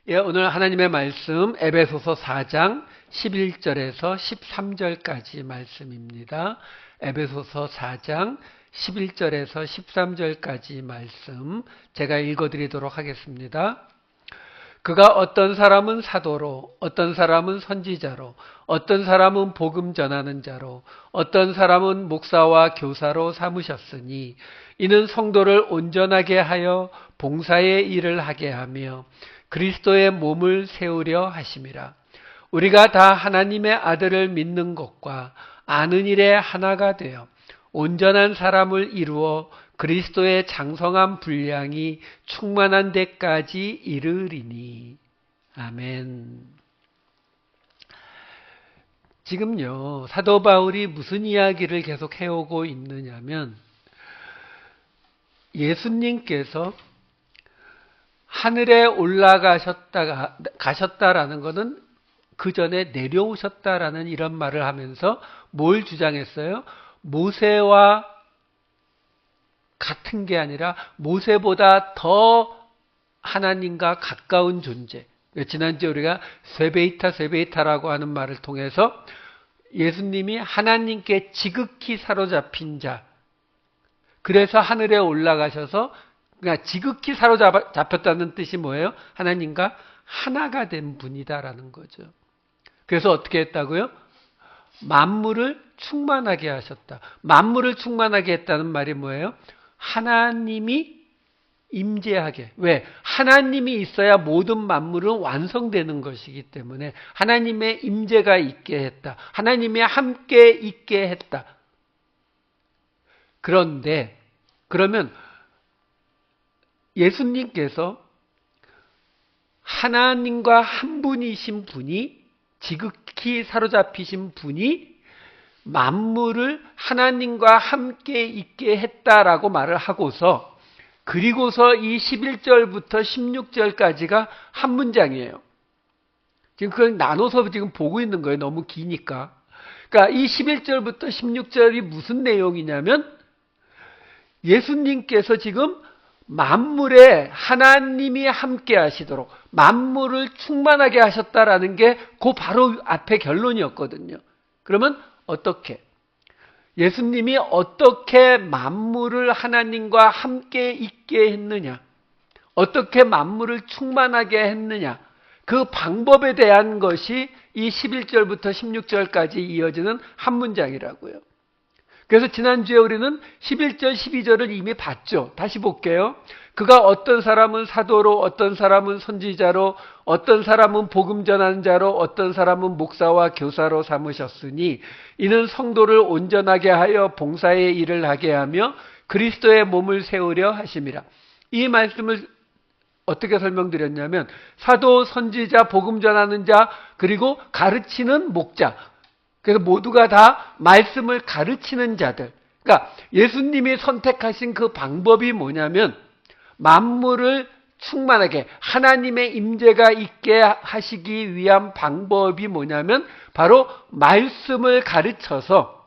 예, 오늘 하나님의 말씀 에베소서 4장 11절에서 13절까지 말씀입니다. 에베소서 4장 11절에서 13절까지 말씀 제가 읽어드리도록 하겠습니다. 그가 어떤 사람은 사도로, 어떤 사람은 선지자로, 어떤 사람은 복음 전하는 자로, 어떤 사람은 목사와 교사로 삼으셨으니 이는 성도를 온전하게 하여 봉사의 일을 하게 하며 그리스도의 몸을 세우려 하심이라. 우리가 다 하나님의 아들을 믿는 것과 아는 일에 하나가 되어 온전한 사람을 이루어 그리스도의 장성한 분량이 충만한 데까지 이르리니. 아멘. 지금요, 사도 바울이 무슨 이야기를 계속 해오고 있느냐면 예수님께서 하늘에 가셨다라는 것은 그 전에 내려오셨다라는 이런 말을 하면서 뭘 주장했어요? 모세와 같은 게 아니라 모세보다 더 하나님과 가까운 존재. 지난주에 우리가 쇠베이타라고 하는 말을 통해서 예수님이 하나님께 지극히 사로잡힌 자. 그래서 하늘에 올라가셔서 그러니까 지극히 사로잡혔다는 뜻이 뭐예요? 하나님과 하나가 된 분이다라는 거죠. 그래서 어떻게 했다고요? 만물을 충만하게 하셨다. 만물을 충만하게 했다는 말이 뭐예요? 하나님이 임재하게. 왜? 하나님이 있어야 모든 만물은 완성되는 것이기 때문에 하나님의 임재가 있게 했다. 하나님이 함께 있게 했다. 그런데 그러면 예수님께서 하나님과 한 분이신 분이 지극히 사로잡히신 분이 만물을 하나님과 함께 있게 했다라고 말을 하고서 그리고서 이 11절부터 16절까지가 한 문장이에요. 지금 그걸 나눠서 지금 보고 있는 거예요. 너무 기니까. 그러니까 이 11절부터 16절이 무슨 내용이냐면 예수님께서 지금 만물에 하나님이 함께 하시도록 만물을 충만하게 하셨다라는 게 그 바로 앞에 결론이었거든요. 그러면 어떻게? 예수님이 어떻게 만물을 하나님과 함께 있게 했느냐? 어떻게 만물을 충만하게 했느냐? 그 방법에 대한 것이 이 11절부터 16절까지 이어지는 한 문장이라고요. 그래서 지난주에 우리는 11절, 12절을 이미 봤죠. 다시 볼게요. 그가 어떤 사람은 사도로, 어떤 사람은 선지자로, 어떤 사람은 복음 전하는 자로, 어떤 사람은 목사와 교사로 삼으셨으니 이는 성도를 온전하게 하여 봉사의 일을 하게 하며 그리스도의 몸을 세우려 하심이라. 이 말씀을 어떻게 설명드렸냐면 사도, 선지자, 복음 전하는 자, 그리고 가르치는 목자. 그래서 모두가 다 말씀을 가르치는 자들. 그러니까 예수님이 선택하신 그 방법이 뭐냐면 만물을 충만하게 하나님의 임재가 있게 하시기 위한 방법이 뭐냐면 바로 말씀을 가르쳐서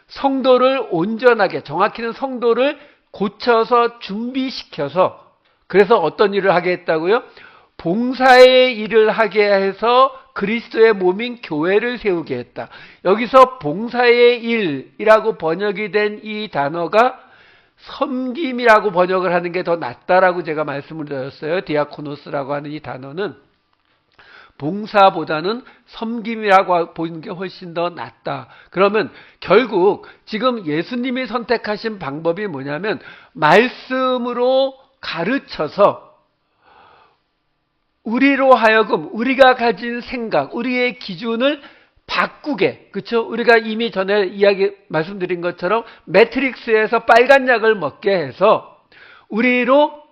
성도를 온전하게, 정확히는 성도를 고쳐서 준비시켜서 그래서 어떤 일을 하게 했다고요? 봉사의 일을 하게 해서 그리스도의 몸인 교회를 세우게 했다. 여기서 봉사의 일이라고 번역이 된 이 단어가 섬김이라고 번역을 하는 게 더 낫다라고 제가 말씀을 드렸어요. 디아코노스라고 하는 이 단어는 봉사보다는 섬김이라고 보는 게 훨씬 더 낫다. 그러면 결국 지금 예수님이 선택하신 방법이 뭐냐면 말씀으로 가르쳐서 우리로 하여금 우리가 가진 생각, 우리의 기준을 바꾸게, 그렇죠? 우리가 이미 전에 말씀드린 것처럼 매트릭스에서 빨간 약을 먹게 해서 우리로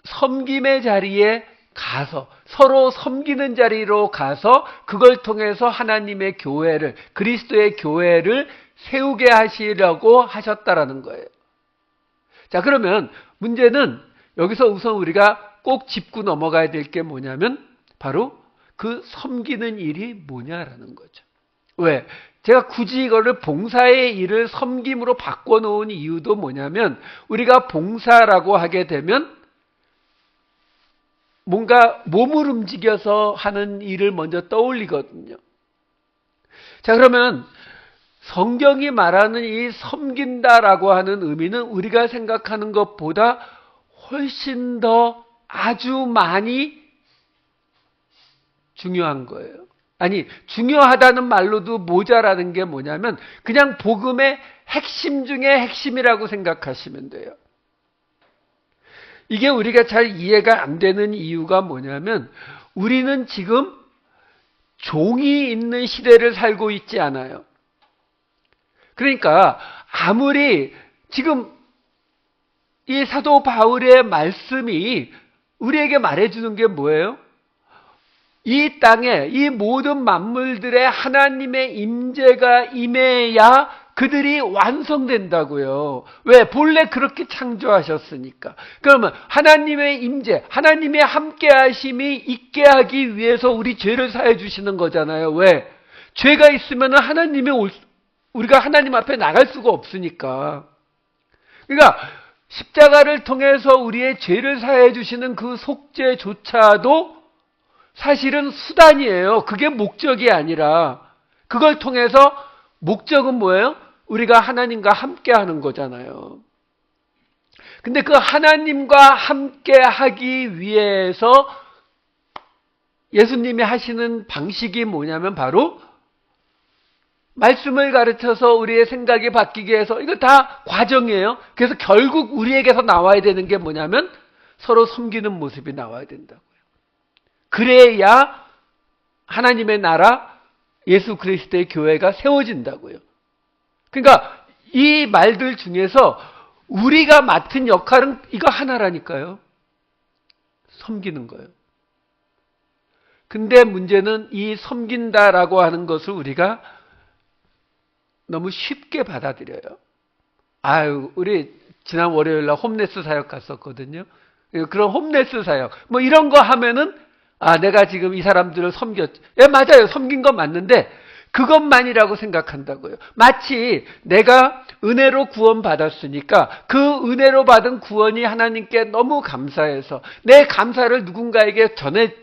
섬김의 자리에 가서 서로 섬기는 자리로 가서 그걸 통해서 하나님의 교회를, 그리스도의 교회를 세우게 하시려고 하셨다라는 거예요. 자, 그러면 문제는 여기서 우선 우리가 꼭 짚고 넘어가야 될 게 뭐냐면 바로 그 섬기는 일이 뭐냐라는 거죠. 왜? 제가 굳이 이거를 봉사의 일을 섬김으로 바꿔놓은 이유도 뭐냐면 우리가 봉사라고 하게 되면 뭔가 몸을 움직여서 하는 일을 먼저 떠올리거든요. 자, 그러면 성경이 말하는 이 섬긴다라고 하는 의미는 우리가 생각하는 것보다 훨씬 더 아주 많이 중요한 거예요. 아니, 중요하다는 말로도 모자라는 게 뭐냐면 그냥 복음의 핵심 중에 핵심이라고 생각하시면 돼요. 이게 우리가 잘 이해가 안 되는 이유가 뭐냐면 우리는 지금 종이 있는 시대를 살고 있지 않아요. 그러니까 아무리 지금 이 사도 바울의 말씀이 우리에게 말해주는 게 뭐예요? 이 땅에 이 모든 만물들의 하나님의 임재가 임해야 그들이 완성된다고요. 왜? 본래 그렇게 창조하셨으니까. 그러면 하나님의 임재, 하나님의 함께하심이 있게 하기 위해서 우리 죄를 사해 주시는 거잖아요. 왜? 죄가 있으면 우리가 하나님 앞에 나갈 수가 없으니까. 그러니까 십자가를 통해서 우리의 죄를 사해 주시는 그 속죄조차도 사실은 수단이에요. 그게 목적이 아니라 그걸 통해서 목적은 뭐예요? 우리가 하나님과 함께 하는 거잖아요. 근데 그 하나님과 함께 하기 위해서 예수님이 하시는 방식이 뭐냐면 바로 말씀을 가르쳐서 우리의 생각이 바뀌게 해서 이거 다 과정이에요. 그래서 결국 우리에게서 나와야 되는 게 뭐냐면 서로 섬기는 모습이 나와야 된다고요. 그래야 하나님의 나라 예수 그리스도의 교회가 세워진다고요. 그러니까 이 말들 중에서 우리가 맡은 역할은 이거 하나라니까요. 섬기는 거예요. 근데 문제는 이 섬긴다라고 하는 것을 우리가 너무 쉽게 받아들여요. 아유, 우리 지난 월요일 날 홈레스 사역 갔었거든요. 그런 홈레스 사역 뭐 이런 거 하면은 내가 지금 이 사람들을 섬겼지. 예, 맞아요. 섬긴 건 맞는데 그것만이라고 생각한다고요. 마치 내가 은혜로 구원받았으니까 그 은혜로 받은 구원이 하나님께 너무 감사해서 내 감사를 누군가에게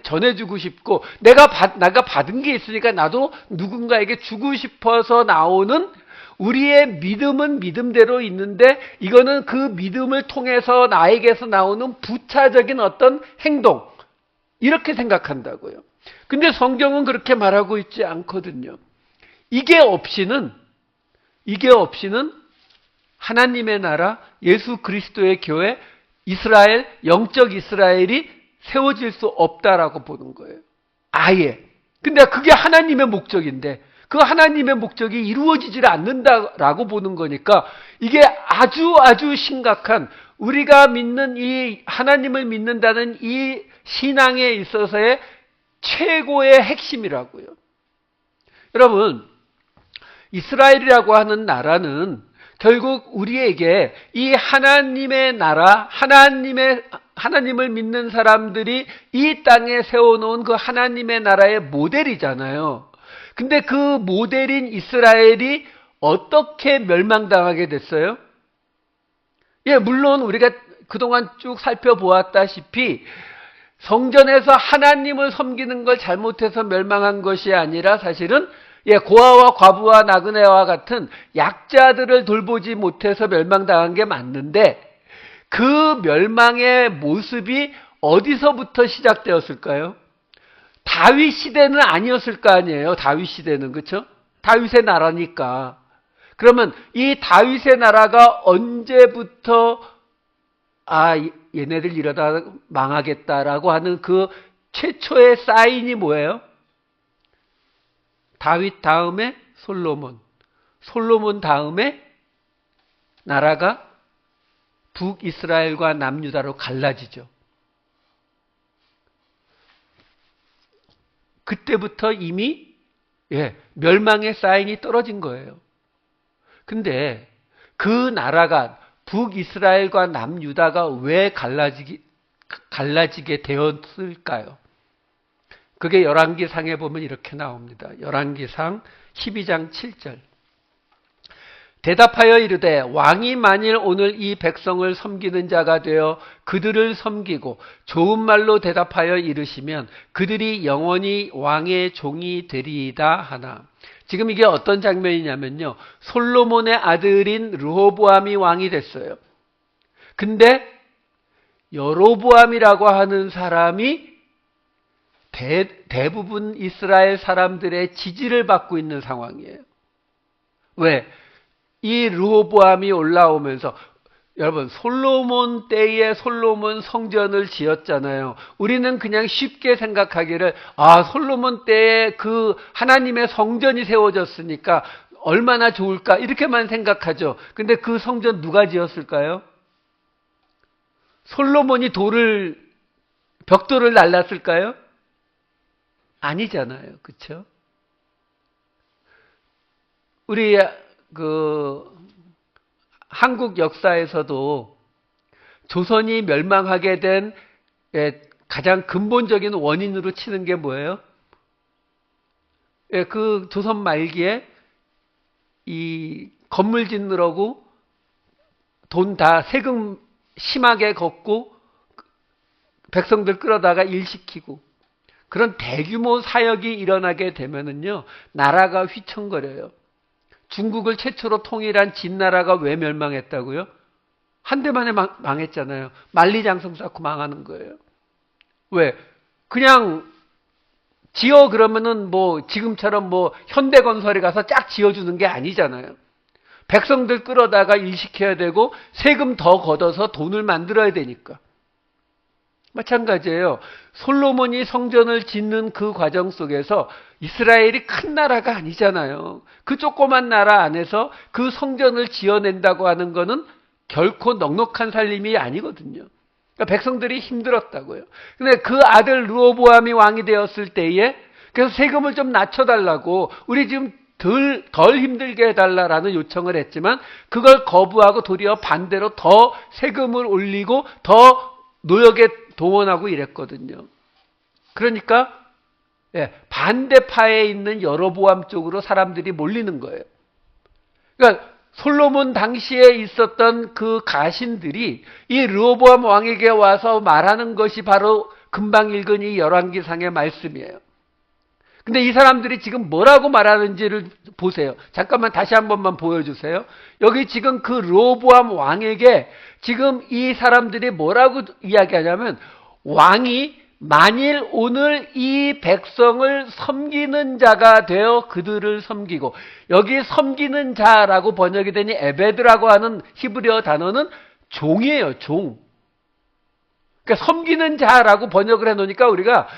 전해주고 싶고 내가 받은 게 있으니까 나도 누군가에게 주고 싶어서 나오는 우리의 믿음은 믿음대로 있는데 이거는 그 믿음을 통해서 나에게서 나오는 부차적인 어떤 행동 이렇게 생각한다고요. 근데 성경은 그렇게 말하고 있지 않거든요. 이게 없이는 하나님의 나라, 예수 그리스도의 교회, 이스라엘, 영적 이스라엘이 세워질 수 없다라고 보는 거예요. 아예. 근데 그게 하나님의 목적인데 그 하나님의 목적이 이루어지질 않는다라고 보는 거니까 이게 아주 심각한 우리가 믿는 이 하나님을 믿는다는 이 신앙에 있어서의 최고의 핵심이라고요. 여러분, 이스라엘이라고 하는 나라는 결국 우리에게 이 하나님의 나라, 하나님을 믿는 사람들이 이 땅에 세워놓은 그 하나님의 나라의 모델이잖아요. 근데 그 모델인 이스라엘이 어떻게 멸망당하게 됐어요? 예, 물론 우리가 그동안 쭉 살펴보았다시피 성전에서 하나님을 섬기는 걸 잘못해서 멸망한 것이 아니라 사실은 고아와 과부와 나그네와 같은 약자들을 돌보지 못해서 멸망당한 게 맞는데 그 멸망의 모습이 어디서부터 시작되었을까요? 다윗 시대는 아니었을 거 아니에요. 다윗 시대는 그렇죠? 다윗의 나라니까. 그러면 이 다윗의 나라가 언제부터 얘네들 이러다 망하겠다라고 하는 그 최초의 사인이 뭐예요? 다윗 다음에 솔로몬 다음에 나라가 북이스라엘과 남유다로 갈라지죠. 그때부터 이미 멸망의 사인이 떨어진 거예요. 근데 그 나라가 북이스라엘과 남유다가 왜 갈라지게 되었을까요? 그게 열왕기상에 보면 이렇게 나옵니다. 열왕기상 12장 7절. 대답하여 이르되 왕이 만일 오늘 이 백성을 섬기는 자가 되어 그들을 섬기고 좋은 말로 대답하여 이르시면 그들이 영원히 왕의 종이 되리이다 하나. 지금 이게 어떤 장면이냐면요, 솔로몬의 아들인 르호보암이 왕이 됐어요. 근데 여로보암이라고 하는 사람이 대부분 이스라엘 사람들의 지지를 받고 있는 상황이에요. 왜? 이 르호보암이 올라오면서, 여러분, 솔로몬 때에 솔로몬 성전을 지었잖아요. 우리는 그냥 쉽게 생각하기를, 솔로몬 때에 그 하나님의 성전이 세워졌으니까 얼마나 좋을까 이렇게만 생각하죠. 근데 그 성전 누가 지었을까요? 솔로몬이 벽돌을 날랐을까요? 아니잖아요. 그렇죠? 우리 한국 역사에서도 조선이 멸망하게 된 가장 근본적인 원인으로 치는 게 뭐예요? 그 조선 말기에 이 건물 짓느라고 돈 다 세금 심하게 걷고 백성들 끌어다가 일시키고 그런 대규모 사역이 일어나게 되면은요, 나라가 휘청거려요. 중국을 최초로 통일한 진나라가 왜 멸망했다고요? 한 대 만에 망했잖아요. 만리장성 쌓고 망하는 거예요. 왜? 그냥 지어 그러면은 지금처럼 현대건설에 가서 쫙 지어주는 게 아니잖아요. 백성들 끌어다가 일시켜야 되고 세금 더 걷어서 돈을 만들어야 되니까. 마찬가지예요. 솔로몬이 성전을 짓는 그 과정 속에서 이스라엘이 큰 나라가 아니잖아요. 그 조그만 나라 안에서 그 성전을 지어낸다고 하는 거는 결코 넉넉한 살림이 아니거든요. 그러니까 백성들이 힘들었다고요. 근데 그 아들 르호보암이 왕이 되었을 때에 그래서 세금을 좀 낮춰달라고, 우리 지금 덜 힘들게 해달라라는 요청을 했지만 그걸 거부하고 도리어 반대로 더 세금을 올리고 더 노역에 동원하고 이랬거든요. 그러니까 반대파에 있는 여로보암 쪽으로 사람들이 몰리는 거예요. 그러니까 솔로몬 당시에 있었던 그 가신들이 이 르호보암 왕에게 와서 말하는 것이 바로 금방 읽은 이 열왕기상의 말씀이에요. 근데 이 사람들이 지금 뭐라고 말하는지를 보세요. 잠깐만 다시 한 번만 보여주세요. 여기 지금 그 르호보암 왕에게 지금 이 사람들이 뭐라고 이야기하냐면, 왕이 만일 오늘 이 백성을 섬기는 자가 되어 그들을 섬기고, 여기 섬기는 자라고 번역이 되니 에베드라고 하는 히브리어 단어는 종이에요. 종. 그러니까 섬기는 자라고 번역을 해놓으니까 우리가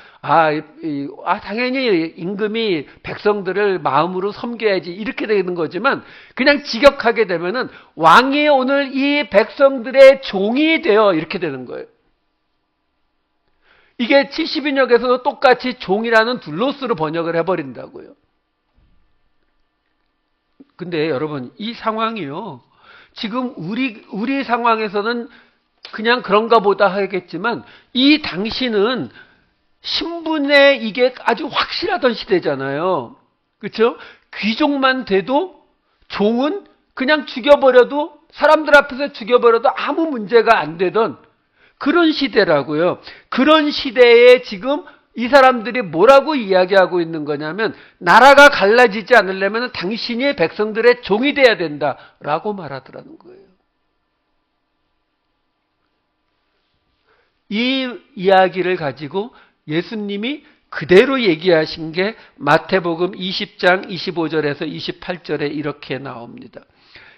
당연히 임금이 백성들을 마음으로 섬겨야지 이렇게 되는 거지만, 그냥 직역하게 되면은 왕이 오늘 이 백성들의 종이 되어 이렇게 되는 거예요. 이게 70인역에서도 똑같이 종이라는 둘로스로 번역을 해버린다고요. 근데 여러분, 이 상황이요, 지금 우리 상황에서는 그냥 그런가 보다 하겠지만, 이 당시는 신분의 이게 아주 확실하던 시대잖아요. 그렇죠? 귀족만 돼도, 종은 그냥 죽여버려도, 사람들 앞에서 죽여버려도 아무 문제가 안 되던 그런 시대라고요. 그런 시대에 지금 이 사람들이 뭐라고 이야기하고 있는 거냐면, 나라가 갈라지지 않으려면 당신이 백성들의 종이 돼야 된다라고 말하더라는 거예요. 이 이야기를 가지고 예수님이 그대로 얘기하신 게 마태복음 20장 25절에서 28절에 이렇게 나옵니다.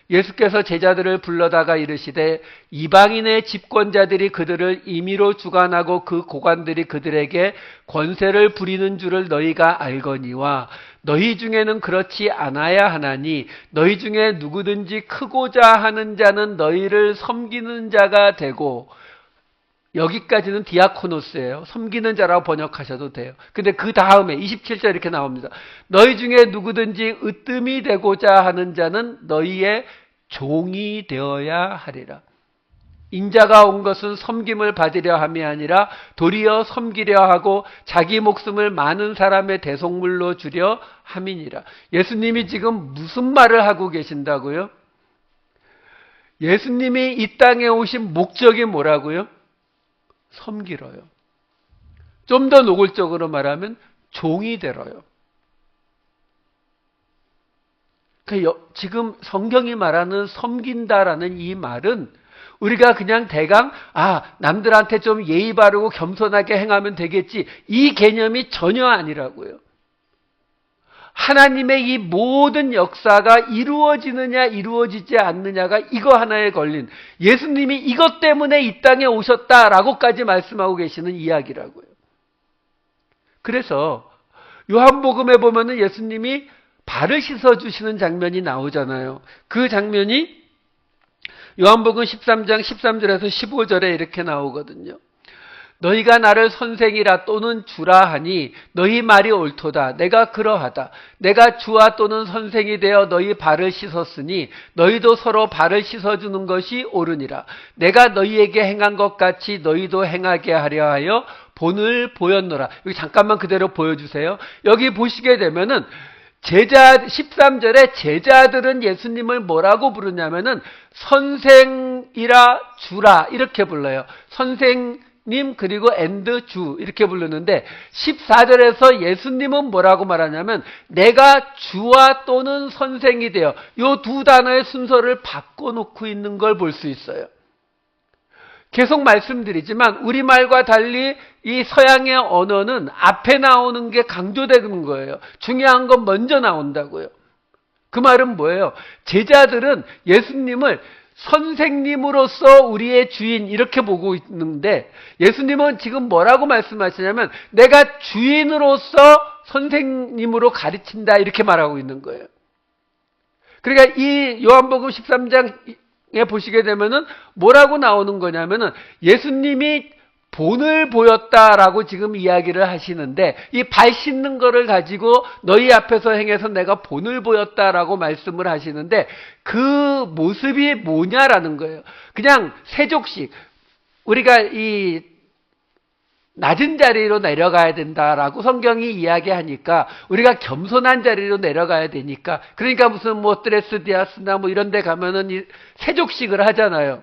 예수께서 제자들을 불러다가 이르시되 이방인의 집권자들이 그들을 임의로 주관하고 그 고관들이 그들에게 권세를 부리는 줄을 너희가 알거니와 너희 중에는 그렇지 않아야 하나니 너희 중에 누구든지 크고자 하는 자는 너희를 섬기는 자가 되고, 여기까지는 디아코노스예요. 섬기는 자라고 번역하셔도 돼요. 근데 그 다음에 27절 이렇게 나옵니다. 너희 중에 누구든지 으뜸이 되고자 하는 자는 너희의 종이 되어야 하리라. 인자가 온 것은 섬김을 받으려 함이 아니라 도리어 섬기려 하고 자기 목숨을 많은 사람의 대속물로 주려 함이니라. 예수님이 지금 무슨 말을 하고 계신다고요? 예수님이 이 땅에 오신 목적이 뭐라고요? 섬기러요. 좀 더 노골적으로 말하면 종이 되러요. 지금 성경이 말하는 섬긴다라는 이 말은 우리가 그냥 대강 남들한테 좀 예의 바르고 겸손하게 행하면 되겠지, 이 개념이 전혀 아니라고요. 하나님의 이 모든 역사가 이루어지느냐 이루어지지 않느냐가 이거 하나에 걸린, 예수님이 이것 때문에 이 땅에 오셨다라고까지 말씀하고 계시는 이야기라고요. 그래서 요한복음에 보면은 예수님이 발을 씻어주시는 장면이 나오잖아요. 그 장면이 요한복음 13장 13절에서 15절에 이렇게 나오거든요. 너희가 나를 선생이라 또는 주라 하니 너희 말이 옳도다. 내가 그러하다. 내가 주와 또는 선생이 되어 너희 발을 씻었으니 너희도 서로 발을 씻어주는 것이 옳으니라. 내가 너희에게 행한 것 같이 너희도 행하게 하려 하여 본을 보였노라. 여기 잠깐만 그대로 보여주세요. 여기 보시게 되면은 13절에 제자들은 예수님을 뭐라고 부르냐면은 선생이라 주라 이렇게 불러요. 선생님 그리고 주 이렇게 부르는데, 14절에서 예수님은 뭐라고 말하냐면 내가 주와 또는 선생이 되어, 이 두 단어의 순서를 바꿔놓고 있는 걸 볼 수 있어요. 계속 말씀드리지만 우리말과 달리 이 서양의 언어는 앞에 나오는 게 강조되는 거예요. 중요한 건 먼저 나온다고요. 그 말은 뭐예요? 제자들은 예수님을 선생님으로서 우리의 주인 이렇게 보고 있는데, 예수님은 지금 뭐라고 말씀하시냐면 내가 주인으로서 선생님으로 가르친다 이렇게 말하고 있는 거예요. 그러니까 이 요한복음 13장에 보시게 되면은 뭐라고 나오는 거냐면은 예수님이 본을 보였다라고 지금 이야기를 하시는데, 이 발 씻는 거를 가지고 너희 앞에서 행해서 내가 본을 보였다라고 말씀을 하시는데, 그 모습이 뭐냐라는 거예요. 그냥 세족식, 우리가 이 낮은 자리로 내려가야 된다라고 성경이 이야기하니까 우리가 겸손한 자리로 내려가야 되니까, 그러니까 무슨 뭐 드레스 디아스나 뭐 이런 데 가면은 이 세족식을 하잖아요.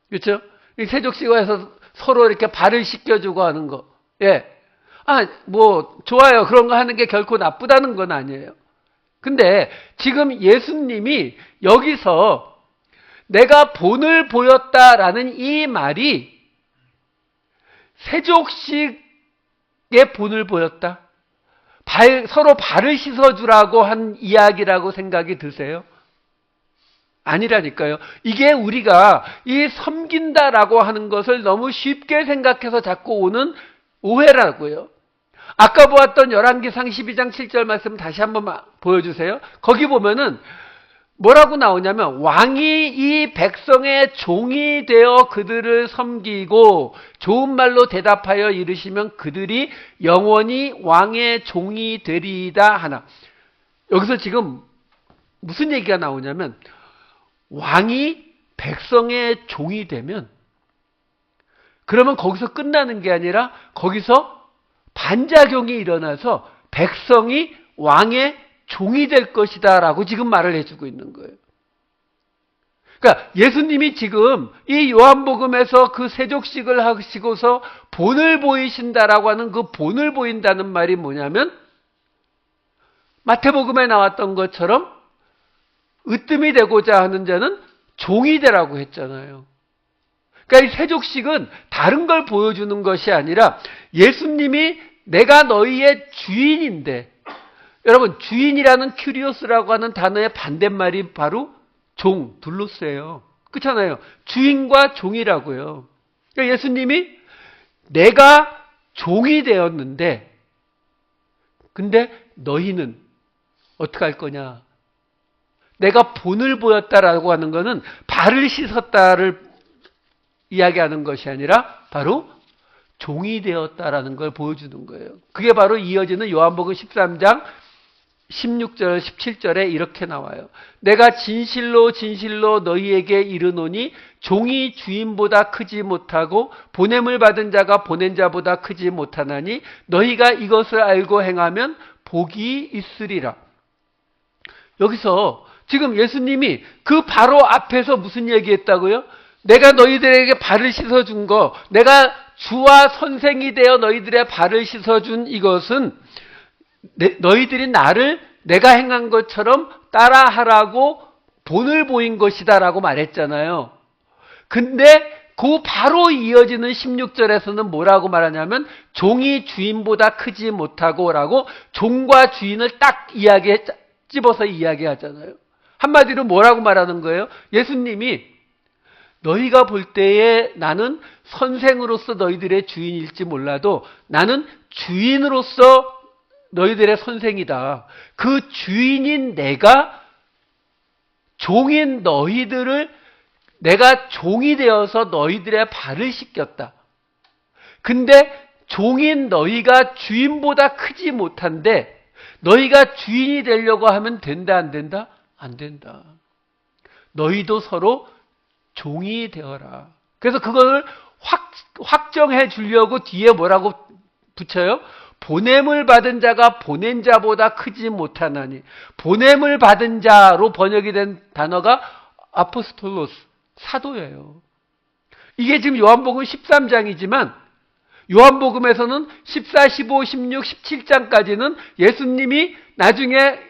그렇죠? 이 세족식을 해서 서로 이렇게 발을 씻겨주고 하는 거. 예. 뭐 좋아요. 그런 거 하는 게 결코 나쁘다는 건 아니에요. 근데 지금 예수님이 여기서 내가 본을 보였다라는 이 말이 세족식의 본을 보였다, 서로 발을 씻어주라고 한 이야기라고 생각이 드세요? 아니라니까요. 이게 우리가 이 섬긴다라고 하는 것을 너무 쉽게 생각해서 자꾸 오는 오해라고요. 아까 보았던 열왕기상 12장 7절 말씀 다시 한번 보여주세요. 거기 보면은 뭐라고 나오냐면, 왕이 이 백성의 종이 되어 그들을 섬기고 좋은 말로 대답하여 이르시면 그들이 영원히 왕의 종이 되리이다 하나. 여기서 지금 무슨 얘기가 나오냐면, 왕이 백성의 종이 되면, 그러면 거기서 끝나는 게 아니라 거기서 반작용이 일어나서 백성이 왕의 종이 될 것이다 라고 지금 말을 해주고 있는 거예요. 그러니까 예수님이 지금 이 요한복음에서 그 세족식을 하시고서 본을 보이신다라고 하는 그 본을 보인다는 말이 뭐냐면, 마태복음에 나왔던 것처럼 으뜸이 되고자 하는 자는 종이 되라고 했잖아요. 그러니까 이 세족식은 다른 걸 보여주는 것이 아니라 예수님이 내가 너희의 주인인데, 여러분 주인이라는 큐리오스라고 하는 단어의 반대말이 바로 종, 둘로스예요. 그렇잖아요. 주인과 종이라고요. 그러니까 예수님이 내가 종이 되었는데, 근데 너희는 어떻게 할 거냐? 내가 본을 보였다라고 하는 것은 발을 씻었다를 이야기하는 것이 아니라 바로 종이 되었다라는 걸 보여주는 거예요. 그게 바로 이어지는 요한복음 13장 16절 17절에 이렇게 나와요. 내가 진실로 진실로 너희에게 이르노니 종이 주인보다 크지 못하고 보냄을 받은 자가 보낸 자보다 크지 못하나니 너희가 이것을 알고 행하면 복이 있으리라. 여기서 지금 예수님이 그 바로 앞에서 무슨 얘기했다고요? 내가 너희들에게 발을 씻어준 거, 내가 주와 선생이 되어 너희들의 발을 씻어준 이것은 너희들이 나를 내가 행한 것처럼 따라하라고 본을 보인 것이다 라고 말했잖아요. 근데 그 바로 이어지는 16절에서는 뭐라고 말하냐면 종이 주인보다 크지 못하고 라고 종과 주인을 딱 찝어서 이야기하잖아요. 한마디로 뭐라고 말하는 거예요? 예수님이 너희가 볼 때에 나는 선생으로서 너희들의 주인일지 몰라도 나는 주인으로서 너희들의 선생이다. 그 주인인 내가 종인 너희들을 내가 종이 되어서 너희들의 발을 씻겼다. 근데 종인 너희가 주인보다 크지 못한데 너희가 주인이 되려고 하면 된다 안 된다? 안 된다. 너희도 서로 종이 되어라. 그래서 그걸 확정해 주려고 뒤에 뭐라고 붙여요? 보냄을 받은 자가 보낸 자보다 크지 못하나니. 보냄을 받은 자로 번역이 된 단어가 아포스톨로스, 사도예요. 이게 지금 요한복음 13장이지만 요한복음에서는 14, 15, 16, 17장까지는 예수님이 나중에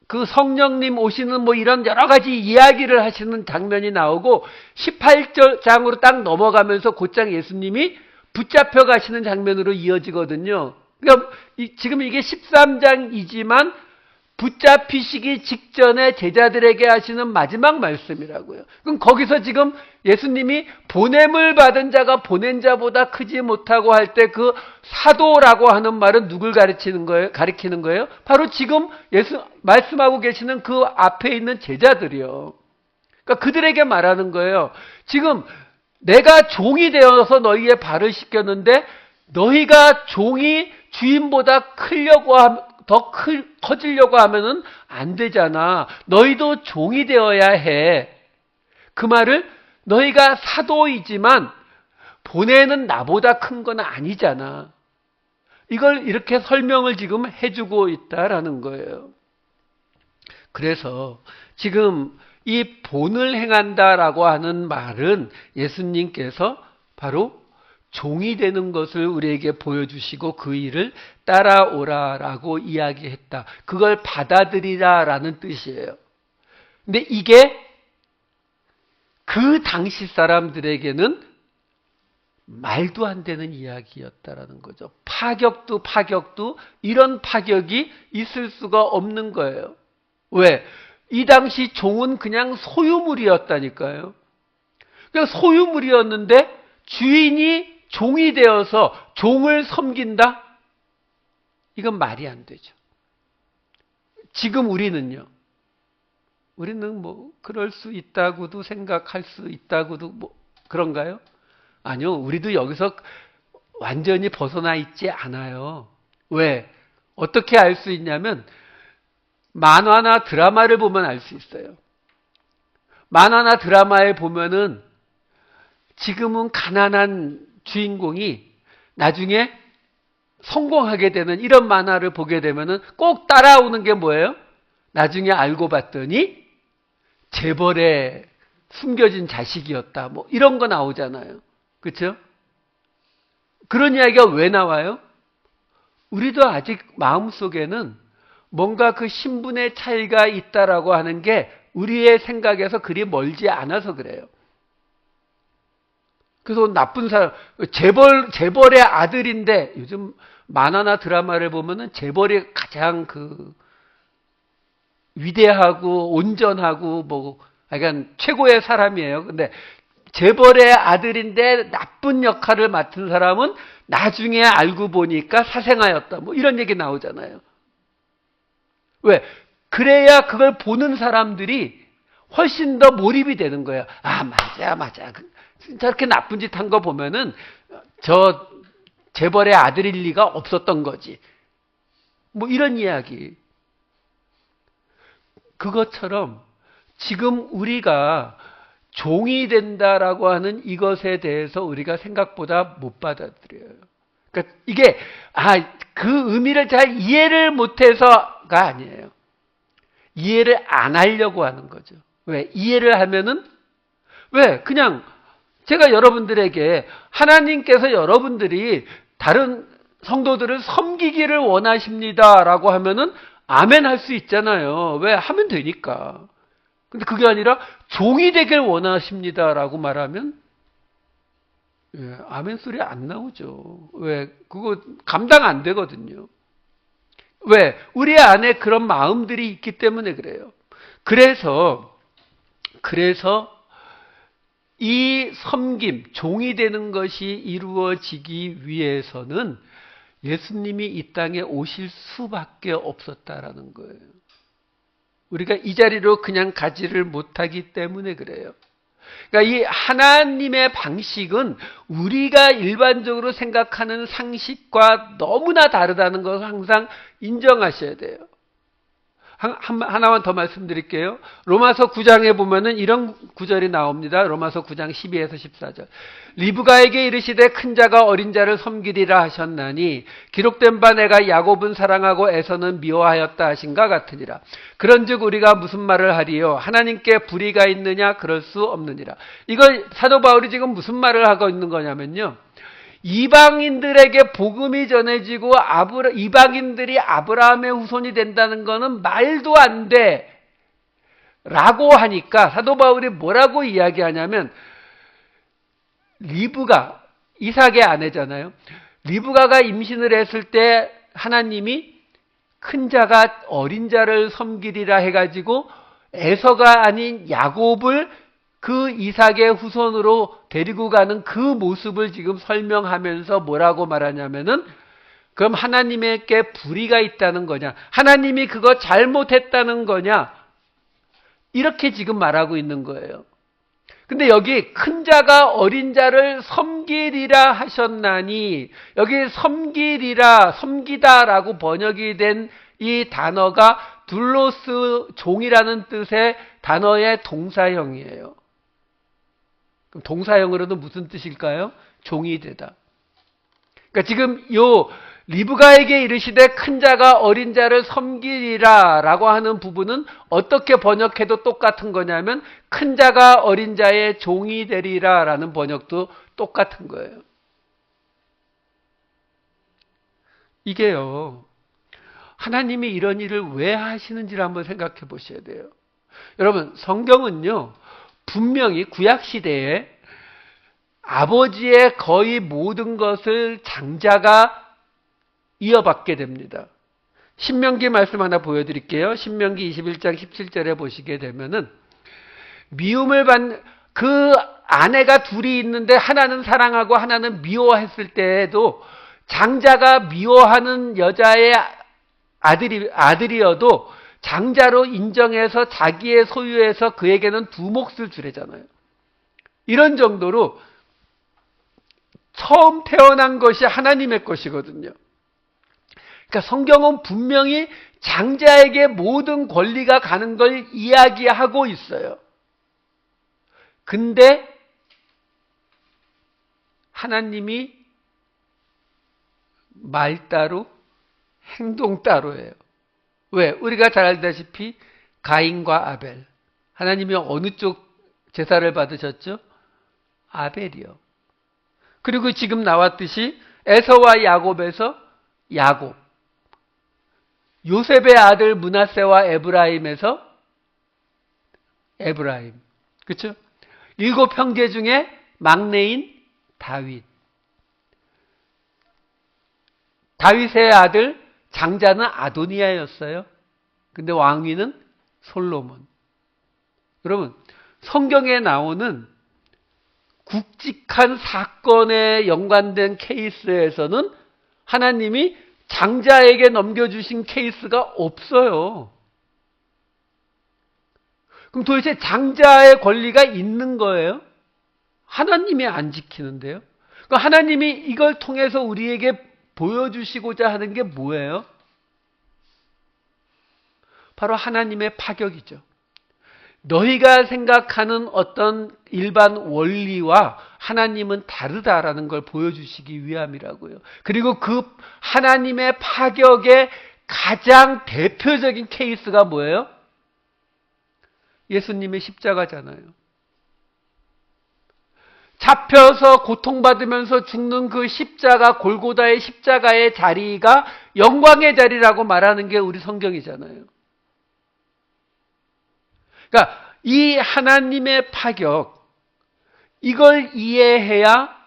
그 성령님 오시는 뭐 이런 여러 가지 이야기를 하시는 장면이 나오고 18장으로 딱 넘어가면서 곧장 예수님이 붙잡혀 가시는 장면으로 이어지거든요. 그러니까 지금 이게 13장이지만 붙잡히시기 직전에 제자들에게 하시는 마지막 말씀이라고요. 그럼 거기서 지금 예수님이 보냄을 받은 자가 보낸 자보다 크지 못하고 할 때 그 사도라고 하는 말은 누굴 가리키는 거예요? 바로 지금 말씀하고 계시는 그 앞에 있는 제자들이요. 그러니까 그들에게 말하는 거예요. 지금 내가 종이 되어서 너희의 발을 씻겼는데 너희가 종이 주인보다 더 커지려고 하면은 안 되잖아. 너희도 종이 되어야 해. 그 말을 너희가 사도이지만 보내는 나보다 큰 건 아니잖아. 이걸 이렇게 설명을 지금 해주고 있다라는 거예요. 그래서 지금 이 본을 행한다라고 하는 말은 예수님께서 바로 종이 되는 것을 우리에게 보여주시고 그 일을 따라오라라고 이야기했다. 그걸 받아들이라라는 뜻이에요. 근데 이게 그 당시 사람들에게는 말도 안 되는 이야기였다라는 거죠. 파격도 이런 파격이 있을 수가 없는 거예요. 왜? 이 당시 종은 그냥 소유물이었다니까요. 그냥 소유물이었는데 주인이 종이 되어서 종을 섬긴다? 이건 말이 안 되죠. 지금 우리는 뭐 그럴 수 있다고도 생각할 수 있다고도 뭐 그런가요? 아니요. 우리도 여기서 완전히 벗어나 있지 않아요. 왜? 어떻게 알 수 있냐면 만화나 드라마를 보면 알 수 있어요. 만화나 드라마에 보면은 지금은 가난한 주인공이 나중에 성공하게 되는 이런 만화를 보게 되면은 꼭 따라오는 게 뭐예요? 나중에 알고 봤더니 재벌에 숨겨진 자식이었다. 뭐 이런 거 나오잖아요. 그렇죠? 그런 이야기가 왜 나와요? 우리도 아직 마음속에는 뭔가 그 신분의 차이가 있다라고 하는 게 우리의 생각에서 그리 멀지 않아서 그래요. 그래서 나쁜 사람, 재벌의 아들인데, 요즘 만화나 드라마를 보면은 재벌이 가장 위대하고 온전하고 약간 최고의 사람이에요. 근데 재벌의 아들인데 나쁜 역할을 맡은 사람은 나중에 알고 보니까 사생아였다. 뭐 이런 얘기 나오잖아요. 왜? 그래야 그걸 보는 사람들이 훨씬 더 몰입이 되는 거예요. 아, 맞아. 저렇게 나쁜 짓 한 거 보면은 저 재벌의 아들일 리가 없었던 거지. 뭐 이런 이야기. 그것처럼 지금 우리가 종이 된다라고 하는 이것에 대해서 우리가 생각보다 못 받아들여요. 그러니까 이게 그 의미를 잘 이해를 못해서가 아니에요. 이해를 안 하려고 하는 거죠. 왜? 이해를 하면은, 왜? 그냥 제가 여러분들에게 하나님께서 여러분들이 다른 성도들을 섬기기를 원하십니다라고 하면은 아멘 할 수 있잖아요. 왜? 하면 되니까. 근데 그게 아니라 종이 되길 원하십니다라고 말하면 아멘 소리 안 나오죠. 왜? 그거 감당 안 되거든요. 왜? 우리 안에 그런 마음들이 있기 때문에 그래요. 그래서 이 섬김, 종이 되는 것이 이루어지기 위해서는 예수님이 이 땅에 오실 수밖에 없었다라는 거예요. 우리가 이 자리로 그냥 가지를 못하기 때문에 그래요. 그러니까 이 하나님의 방식은 우리가 일반적으로 생각하는 상식과 너무나 다르다는 것을 항상 인정하셔야 돼요. 하나만 더 말씀드릴게요. 로마서 9장에 보면은 이런 구절이 나옵니다. 로마서 9장 12에서 14절. 리브가에게 이르시되 큰 자가 어린 자를 섬기리라 하셨나니 기록된 바 내가 야곱은 사랑하고 에서는 미워하였다 하신가 같으니라. 그런즉 우리가 무슨 말을 하리요? 하나님께 불의가 있느냐? 그럴 수 없느니라. 이걸 사도 바울이 지금 무슨 말을 하고 있는 거냐면요. 이방인들에게 복음이 전해지고 이방인들이 아브라함의 후손이 된다는 것은 말도 안 돼 라고 하니까 사도 바울이 뭐라고 이야기하냐면 리브가 이삭의 아내잖아요. 리브가가 임신을 했을 때 하나님이 큰 자가 어린 자를 섬기리라 해가지고 에서가 아닌 야곱을 그 이삭의 후손으로 데리고 가는 그 모습을 지금 설명하면서 뭐라고 말하냐면은 그럼 하나님에게 불의가 있다는 거냐? 하나님이 그거 잘못했다는 거냐? 이렇게 지금 말하고 있는 거예요. 근데 여기 큰 자가 어린 자를 섬기리라 하셨나니 여기 섬기리라, 섬기다라고 번역이 된 이 단어가 둘로스 종이라는 뜻의 단어의 동사형이에요. 그럼 동사형으로는 무슨 뜻일까요? 종이 되다. 그러니까 지금 요 리브가에게 이르시되 큰 자가 어린 자를 섬기리라 라고 하는 부분은 어떻게 번역해도 똑같은 거냐면 큰 자가 어린 자의 종이 되리라 라는 번역도 똑같은 거예요. 이게요. 하나님이 이런 일을 왜 하시는지를 한번 생각해 보셔야 돼요. 여러분 성경은요. 분명히 구약시대에 아버지의 거의 모든 것을 장자가 이어받게 됩니다. 신명기 말씀 하나 보여드릴게요. 신명기 21장 17절에 보시게 되면은 미움을 받는 그 아내가 둘이 있는데 하나는 사랑하고 하나는 미워했을 때에도 장자가 미워하는 여자의 아들이어도 장자로 인정해서 자기의 소유에서 그에게는 두 몫을 주래잖아요. 이런 정도로 처음 태어난 것이 하나님의 것이거든요. 그러니까 성경은 분명히 장자에게 모든 권리가 가는 걸 이야기하고 있어요. 근데 하나님이 말 따로 행동 따로예요. 왜? 우리가 잘 알다시피 가인과 아벨. 하나님이 어느 쪽 제사를 받으셨죠? 아벨이요. 그리고 지금 나왔듯이 에서와 야곱에서 야곱. 요셉의 아들 므낫세와 에브라임에서 에브라임. 그렇죠? 7 형제 중에 막내인 다윗. 다윗의 아들 장자는 아도니아였어요. 근데 왕위는 솔로몬. 여러분, 성경에 나오는 굵직한 사건에 연관된 케이스에서는 하나님이 장자에게 넘겨주신 케이스가 없어요. 그럼 도대체 장자의 권리가 있는 거예요? 하나님이 안 지키는데요? 그럼 하나님이 이걸 통해서 우리에게 보여주시고자 하는 게 뭐예요? 바로 하나님의 파격이죠. 너희가 생각하는 어떤 일반 원리와 하나님은 다르다라는 걸 보여주시기 위함이라고요. 그리고 그 하나님의 파격의 가장 대표적인 케이스가 뭐예요? 예수님의 십자가잖아요. 잡혀서 고통받으면서 죽는 그 십자가, 골고다의 십자가의 자리가 영광의 자리라고 말하는 게 우리 성경이잖아요. 그러니까 이 하나님의 파격, 이걸 이해해야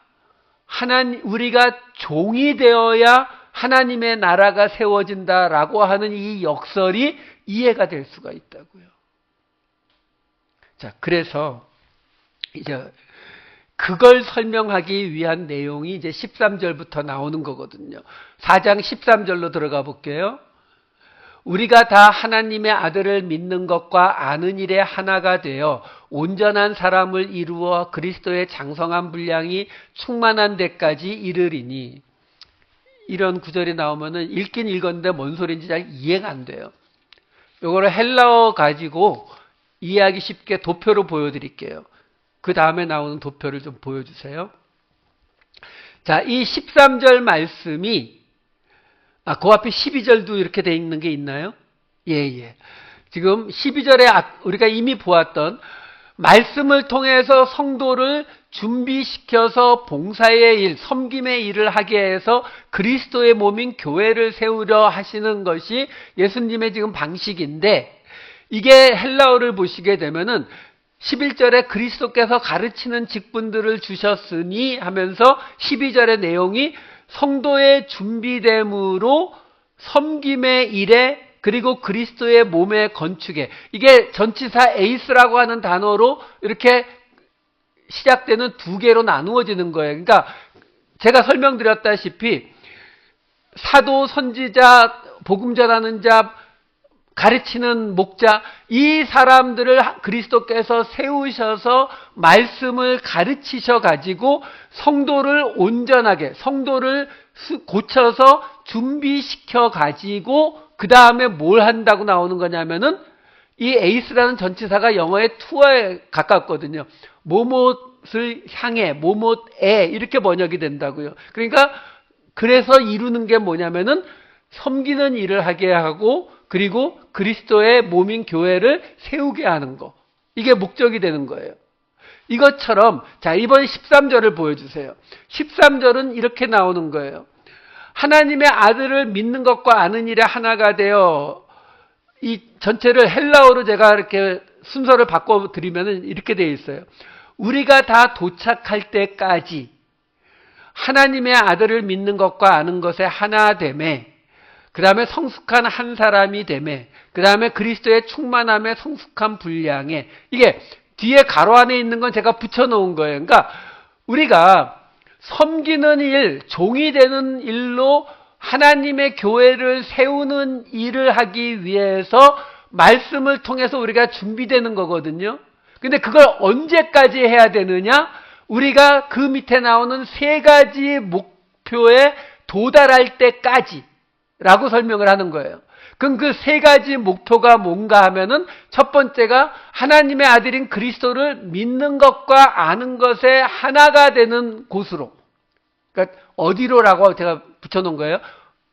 우리가 종이 되어야 하나님의 나라가 세워진다라고 하는 이 역설이 이해가 될 수가 있다고요. 자, 그래서 이제 그걸 설명하기 위한 내용이 이제 13절부터 나오는 거거든요. 4장 13절로 들어가 볼게요. 우리가 다 하나님의 아들을 믿는 것과 아는 일에 하나가 되어 온전한 사람을 이루어 그리스도의 장성한 분량이 충만한 데까지 이르리니. 이런 구절이 나오면은 읽긴 읽었는데 뭔 소리인지 잘 이해가 안 돼요. 요거를 헬라어 가지고 이해하기 쉽게 도표로 보여드릴게요. 그 다음에 나오는 도표를 좀 보여주세요. 자, 이 13절 말씀이 그 앞에 12절도 이렇게 돼 있는 게 있나요? 예. 지금 12절에 우리가 이미 보았던 말씀을 통해서 성도를 준비시켜서 봉사의 일, 섬김의 일을 하게 해서 그리스도의 몸인 교회를 세우려 하시는 것이 예수님의 지금 방식인데, 이게 헬라어를 보시게 되면은 11절에 그리스도께서 가르치는 직분들을 주셨으니 하면서 12절의 내용이 성도의 준비됨으로 섬김의 일에 그리고 그리스도의 몸의 건축에, 이게 전치사 에이스라고 하는 단어로 이렇게 시작되는 두 개로 나누어지는 거예요. 그러니까 제가 설명드렸다시피 사도, 선지자, 복음 전하는 자, 가르치는 목자, 이 사람들을 그리스도께서 세우셔서 말씀을 가르치셔 가지고 성도를 온전하게, 성도를 고쳐서 준비시켜 가지고 그 다음에 뭘 한다고 나오는 거냐면은 이 에이스라는 전치사가 영어의 투어에 가깝거든요. 뭐뭇을 향해, 뭐뭇에 이렇게 번역이 된다고요. 그러니까 그래서 이루는 게 뭐냐면은 섬기는 일을 하게 하고 그리고 그리스도의 몸인 교회를 세우게 하는 거. 이게 목적이 되는 거예요. 이것처럼 자, 이번 13절을 보여주세요. 13절은 이렇게 나오는 거예요. 하나님의 아들을 믿는 것과 아는 일에 하나가 되어, 이 전체를 헬라어로 제가 이렇게 순서를 바꿔드리면 이렇게 되어 있어요. 우리가 다 도착할 때까지 하나님의 아들을 믿는 것과 아는 것에 하나 되매, 그 다음에 성숙한 한 사람이 되매, 그 다음에 그리스도의 충만함에 성숙한 분량에, 이게 뒤에 가로 안에 있는 건 제가 붙여놓은 거예요. 그러니까 우리가 섬기는 일, 종이 되는 일로 하나님의 교회를 세우는 일을 하기 위해서 말씀을 통해서 우리가 준비되는 거거든요. 근데 그걸 언제까지 해야 되느냐? 우리가 그 밑에 나오는 세 가지 목표에 도달할 때까지 라고 설명을 하는 거예요. 그럼 그 세 가지 목표가 뭔가 하면은 첫 번째가 하나님의 아들인 그리스도를 믿는 것과 아는 것에 하나가 되는 곳으로. 그러니까 어디로라고 제가 붙여놓은 거예요.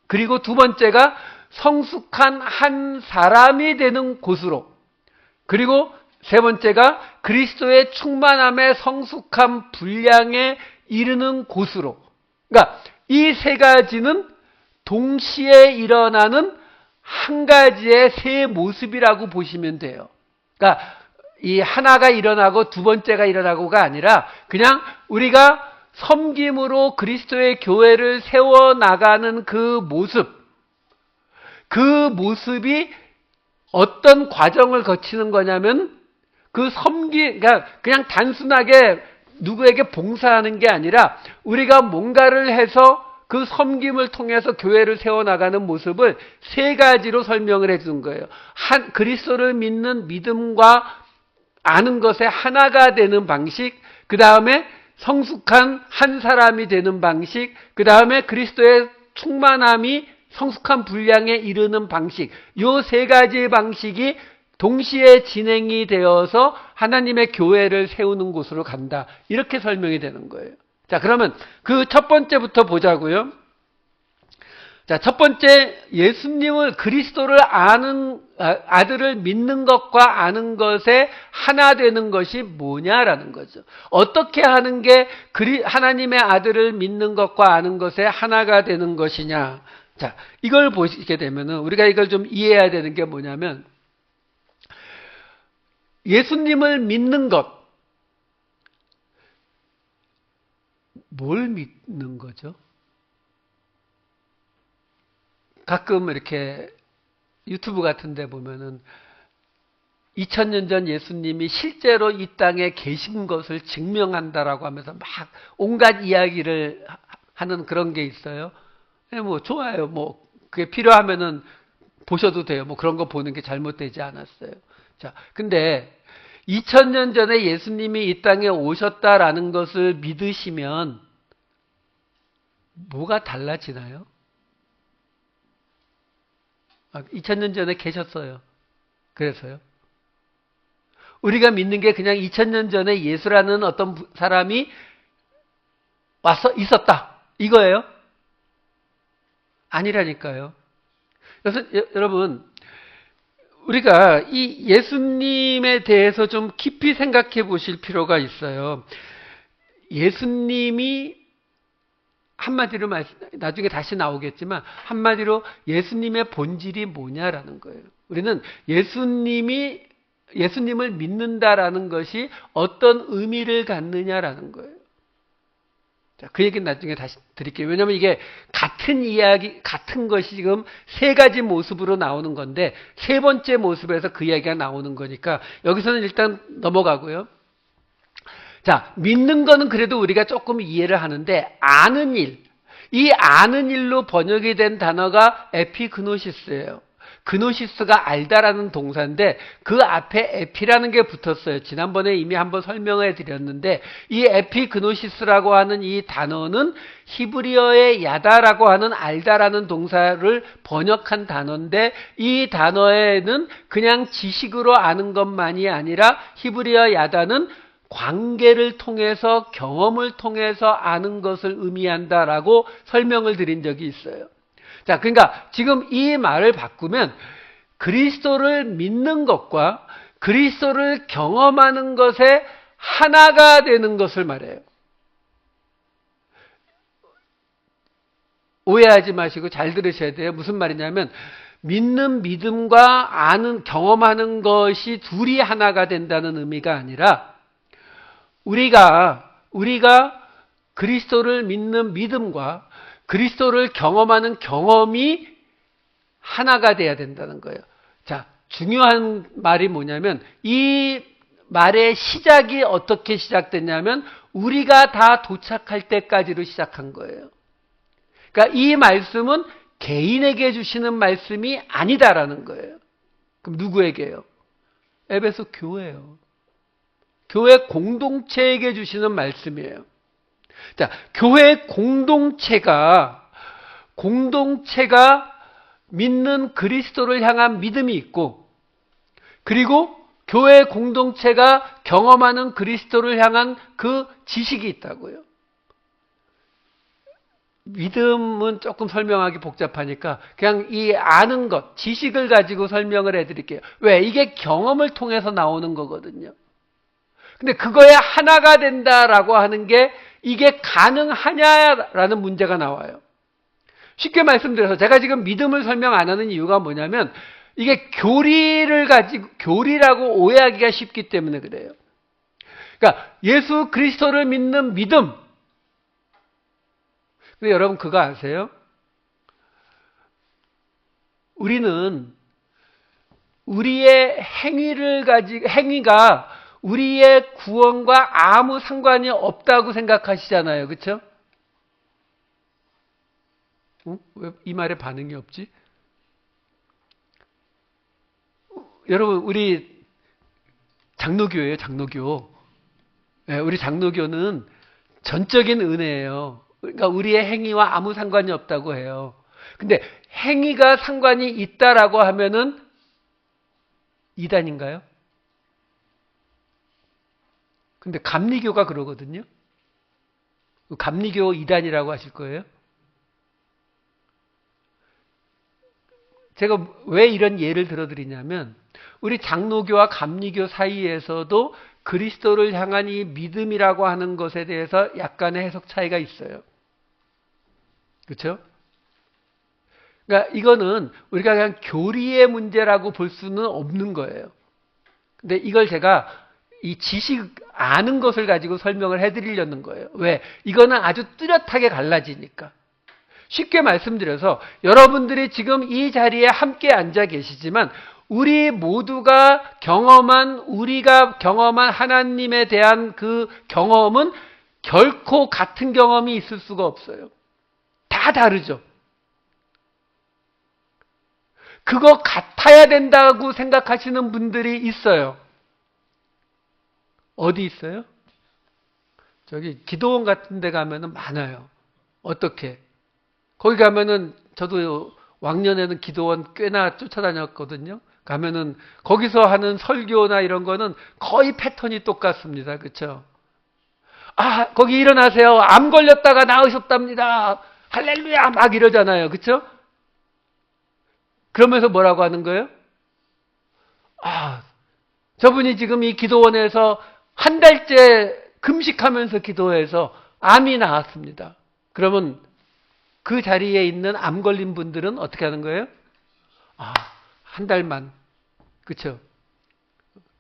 그리고 두 번째가 성숙한 한 사람이 되는 곳으로. 그리고 세 번째가 그리스도의 충만함에 성숙한 분량에 이르는 곳으로. 그러니까 이 세 가지는 동시에 일어나는 한 가지의 세 모습이라고 보시면 돼요. 그러니까 이 하나가 일어나고 두 번째가 일어나고가 아니라 그냥 우리가 섬김으로 그리스도의 교회를 세워나가는 그 모습이 어떤 과정을 거치는 거냐면 그러니까 그냥 단순하게 누구에게 봉사하는 게 아니라 우리가 뭔가를 해서 그 섬김을 통해서 교회를 세워나가는 모습을 세 가지로 설명을 해준 거예요. 그리스도를 믿는 믿음과 아는 것에 하나가 되는 방식, 그 다음에 성숙한 한 사람이 되는 방식, 그 다음에 그리스도의 충만함이 성숙한 분량에 이르는 방식, 요 세 가지의 방식이 동시에 진행이 되어서 하나님의 교회를 세우는 곳으로 간다. 이렇게 설명이 되는 거예요. 자, 그러면 그 첫 번째부터 보자고요. 자, 첫 번째, 예수님을, 그리스도를 아들을 믿는 것과 아는 것에 하나 되는 것이 뭐냐라는 거죠. 어떻게 하는 게 하나님의 아들을 믿는 것과 아는 것에 하나가 되는 것이냐. 자, 이걸 보시게 되면은 우리가 이걸 좀 이해해야 되는 게 뭐냐면, 예수님을 믿는 것, 뭘 믿는 거죠? 가끔 이렇게 유튜브 같은 데 보면은 2000년 전 예수님이 실제로 이 땅에 계신 것을 증명한다라고 하면서 막 온갖 이야기를 하는 그런 게 있어요. 뭐 좋아요. 뭐 그게 필요하면은 보셔도 돼요. 뭐 그런 거 보는 게 잘못되지 않았어요. 자, 근데 2000년 전에 예수님이 이 땅에 오셨다라는 것을 믿으시면 뭐가 달라지나요? 2000년 전에 계셨어요. 그래서요. 우리가 믿는 게 그냥 2000년 전에 예수라는 어떤 사람이 와서 있었다. 이거예요? 아니라니까요. 그래서 여러분, 우리가 이 예수님에 대해서 좀 깊이 생각해 보실 필요가 있어요. 예수님이 한마디로 나중에 다시 나오겠지만 한마디로 예수님의 본질이 뭐냐라는 거예요. 우리는 예수님을 믿는다라는 것이 어떤 의미를 갖느냐라는 거예요. 자, 그 얘기는 나중에 다시 드릴게요. 왜냐하면 이게 같은 이야기, 같은 것이 지금 세 가지 모습으로 나오는 건데 세 번째 모습에서 그 이야기가 나오는 거니까 여기서는 일단 넘어가고요. 자, 믿는 거는 그래도 우리가 조금 이해를 하는데 아는 일, 이 아는 일로 번역이 된 단어가 에피그노시스예요. 그노시스가 알다라는 동사인데 그 앞에 에피라는 게 붙었어요. 지난번에 이미 한번 설명해 드렸는데 이 에피그노시스라고 하는 이 단어는 히브리어의 야다라고 하는 알다라는 동사를 번역한 단어인데 이 단어에는 그냥 지식으로 아는 것만이 아니라 히브리어 야다는 관계를 통해서 경험을 통해서 아는 것을 의미한다라고 설명을 드린 적이 있어요. 자, 그러니까 지금 이 말을 바꾸면 그리스도를 믿는 것과 그리스도를 경험하는 것에 하나가 되는 것을 말해요. 오해하지 마시고 잘 들으셔야 돼요. 무슨 말이냐면 믿는 믿음과 아는 경험하는 것이 둘이 하나가 된다는 의미가 아니라 우리가 그리스도를 믿는 믿음과 그리스도를 경험하는 경험이 하나가 돼야 된다는 거예요. 자, 중요한 말이 뭐냐면 이 말의 시작이 어떻게 시작됐냐면 우리가 다 도착할 때까지로 시작한 거예요. 그러니까 이 말씀은 개인에게 주시는 말씀이 아니다라는 거예요. 그럼 누구에게요? 에베소 교회예요. 교회 공동체에게 주시는 말씀이에요. 자, 교회 공동체가 믿는 그리스도를 향한 믿음이 있고, 그리고 교회 공동체가 경험하는 그리스도를 향한 그 지식이 있다고요. 믿음은 조금 설명하기 복잡하니까 그냥 이 아는 것, 지식을 가지고 설명을 해드릴게요. 왜? 이게 경험을 통해서 나오는 거거든요. 근데 그거에 하나가 된다라고 하는 게 이게 가능하냐라는 문제가 나와요. 쉽게 말씀드려서 제가 지금 믿음을 설명 안 하는 이유가 뭐냐면 이게 교리라고 오해하기가 쉽기 때문에 그래요. 그러니까 예수 그리스도를 믿는 믿음. 근데 여러분 그거 아세요? 우리는 우리의 행위가 우리의 구원과 아무 상관이 없다고 생각하시잖아요. 그렇죠? 왜 이 말에 반응이 없지? 여러분 우리 장로교예요. 장로교. 네, 우리 장로교는 전적인 은혜예요. 그러니까 우리의 행위와 아무 상관이 없다고 해요. 근데 행위가 상관이 있다라고 하면은 이단인가요? 근데 감리교가 그러거든요. 감리교 이단이라고 하실 거예요. 제가 왜 이런 예를 들어드리냐면 우리 장로교와 감리교 사이에서도 그리스도를 향한 이 믿음이라고 하는 것에 대해서 약간의 해석 차이가 있어요. 그렇죠? 그러니까 이거는 우리가 그냥 교리의 문제라고 볼 수는 없는 거예요. 근데 이걸 제가 이 지식 아는 것을 가지고 설명을 해드리려는 거예요. 왜? 이거는 아주 뚜렷하게 갈라지니까. 쉽게 말씀드려서 여러분들이 지금 이 자리에 함께 앉아 계시지만 우리가 경험한 하나님에 대한 그 경험은 결코 같은 경험이 있을 수가 없어요. 다 다르죠. 그거 같아야 된다고 생각하시는 분들이 있어요. 어디 있어요? 저기 기도원 같은 데 가면은 많아요. 어떻게? 거기 가면은 저도 왕년에는 기도원 꽤나 쫓아다녔거든요. 가면은 거기서 하는 설교나 이런 거는 거의 패턴이 똑같습니다. 그렇죠? 아, 거기 일어나세요. 암 걸렸다가 나으셨답니다. 할렐루야 막 이러잖아요. 그렇죠? 그러면서 뭐라고 하는 거예요? 아, 저분이 지금 이 기도원에서 한 달째 금식하면서 기도해서 암이 나았습니다. 그러면 그 자리에 있는 암 걸린 분들은 어떻게 하는 거예요? 아, 한 달만. 그렇죠?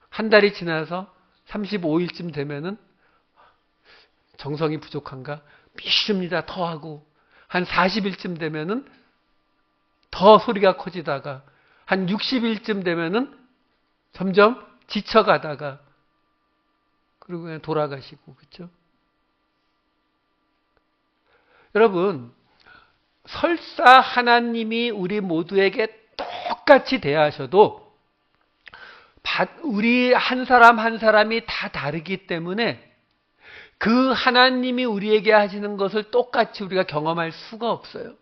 한 달이 지나서 35일쯤 되면은 정성이 부족한가? 믿습니다. 더 하고. 한 40일쯤 되면은 더 소리가 커지다가 한 60일쯤 되면은 점점 지쳐가다가 그리고 그냥 돌아가시고. 그렇죠? 여러분, 설사 하나님이 우리 모두에게 똑같이 대하셔도 우리 한 사람 한 사람이 다 다르기 때문에 그 하나님이 우리에게 하시는 것을 똑같이 우리가 경험할 수가 없어요.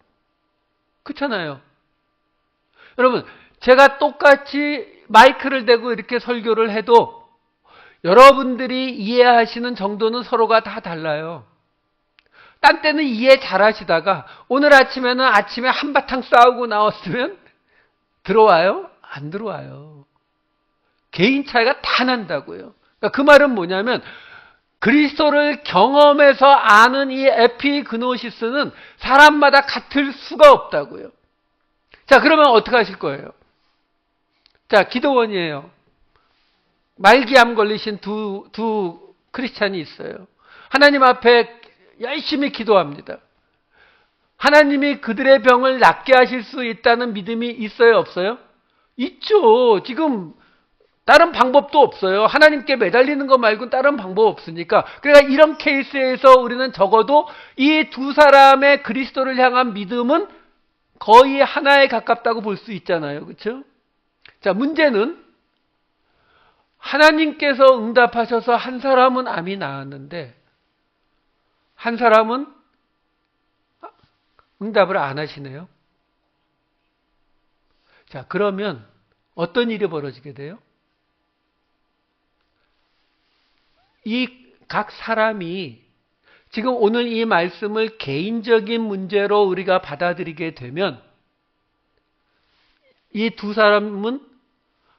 그렇잖아요. 여러분, 제가 똑같이 마이크를 대고 이렇게 설교를 해도 여러분들이 이해하시는 정도는 서로가 다 달라요. 딴 때는 이해 잘 하시다가 오늘 아침에는 아침에 한바탕 싸우고 나왔으면 들어와요? 안 들어와요. 개인 차이가 다 난다고요. 그러니까 그 말은 뭐냐면 그리스도를 경험해서 아는 이 에피그노시스는 사람마다 같을 수가 없다고요. 자, 그러면 어떻게 하실 거예요? 자, 기도원이에요. 말기암 걸리신 두 크리스찬이 있어요. 하나님 앞에 열심히 기도합니다. 하나님이 그들의 병을 낫게 하실 수 있다는 믿음이 있어요, 없어요? 있죠. 지금 다른 방법도 없어요. 하나님께 매달리는 것 말고는 다른 방법 없으니까. 그러니까 이런 케이스에서 우리는 적어도 이 두 사람의 그리스도를 향한 믿음은 거의 하나에 가깝다고 볼 수 있잖아요. 그렇죠? 자, 문제는 하나님께서 응답하셔서 한 사람은 암이 나았는데 한 사람은 응답을 안 하시네요. 자, 그러면 어떤 일이 벌어지게 돼요? 이 각 사람이 지금 오늘 이 말씀을 개인적인 문제로 우리가 받아들이게 되면 이 두 사람은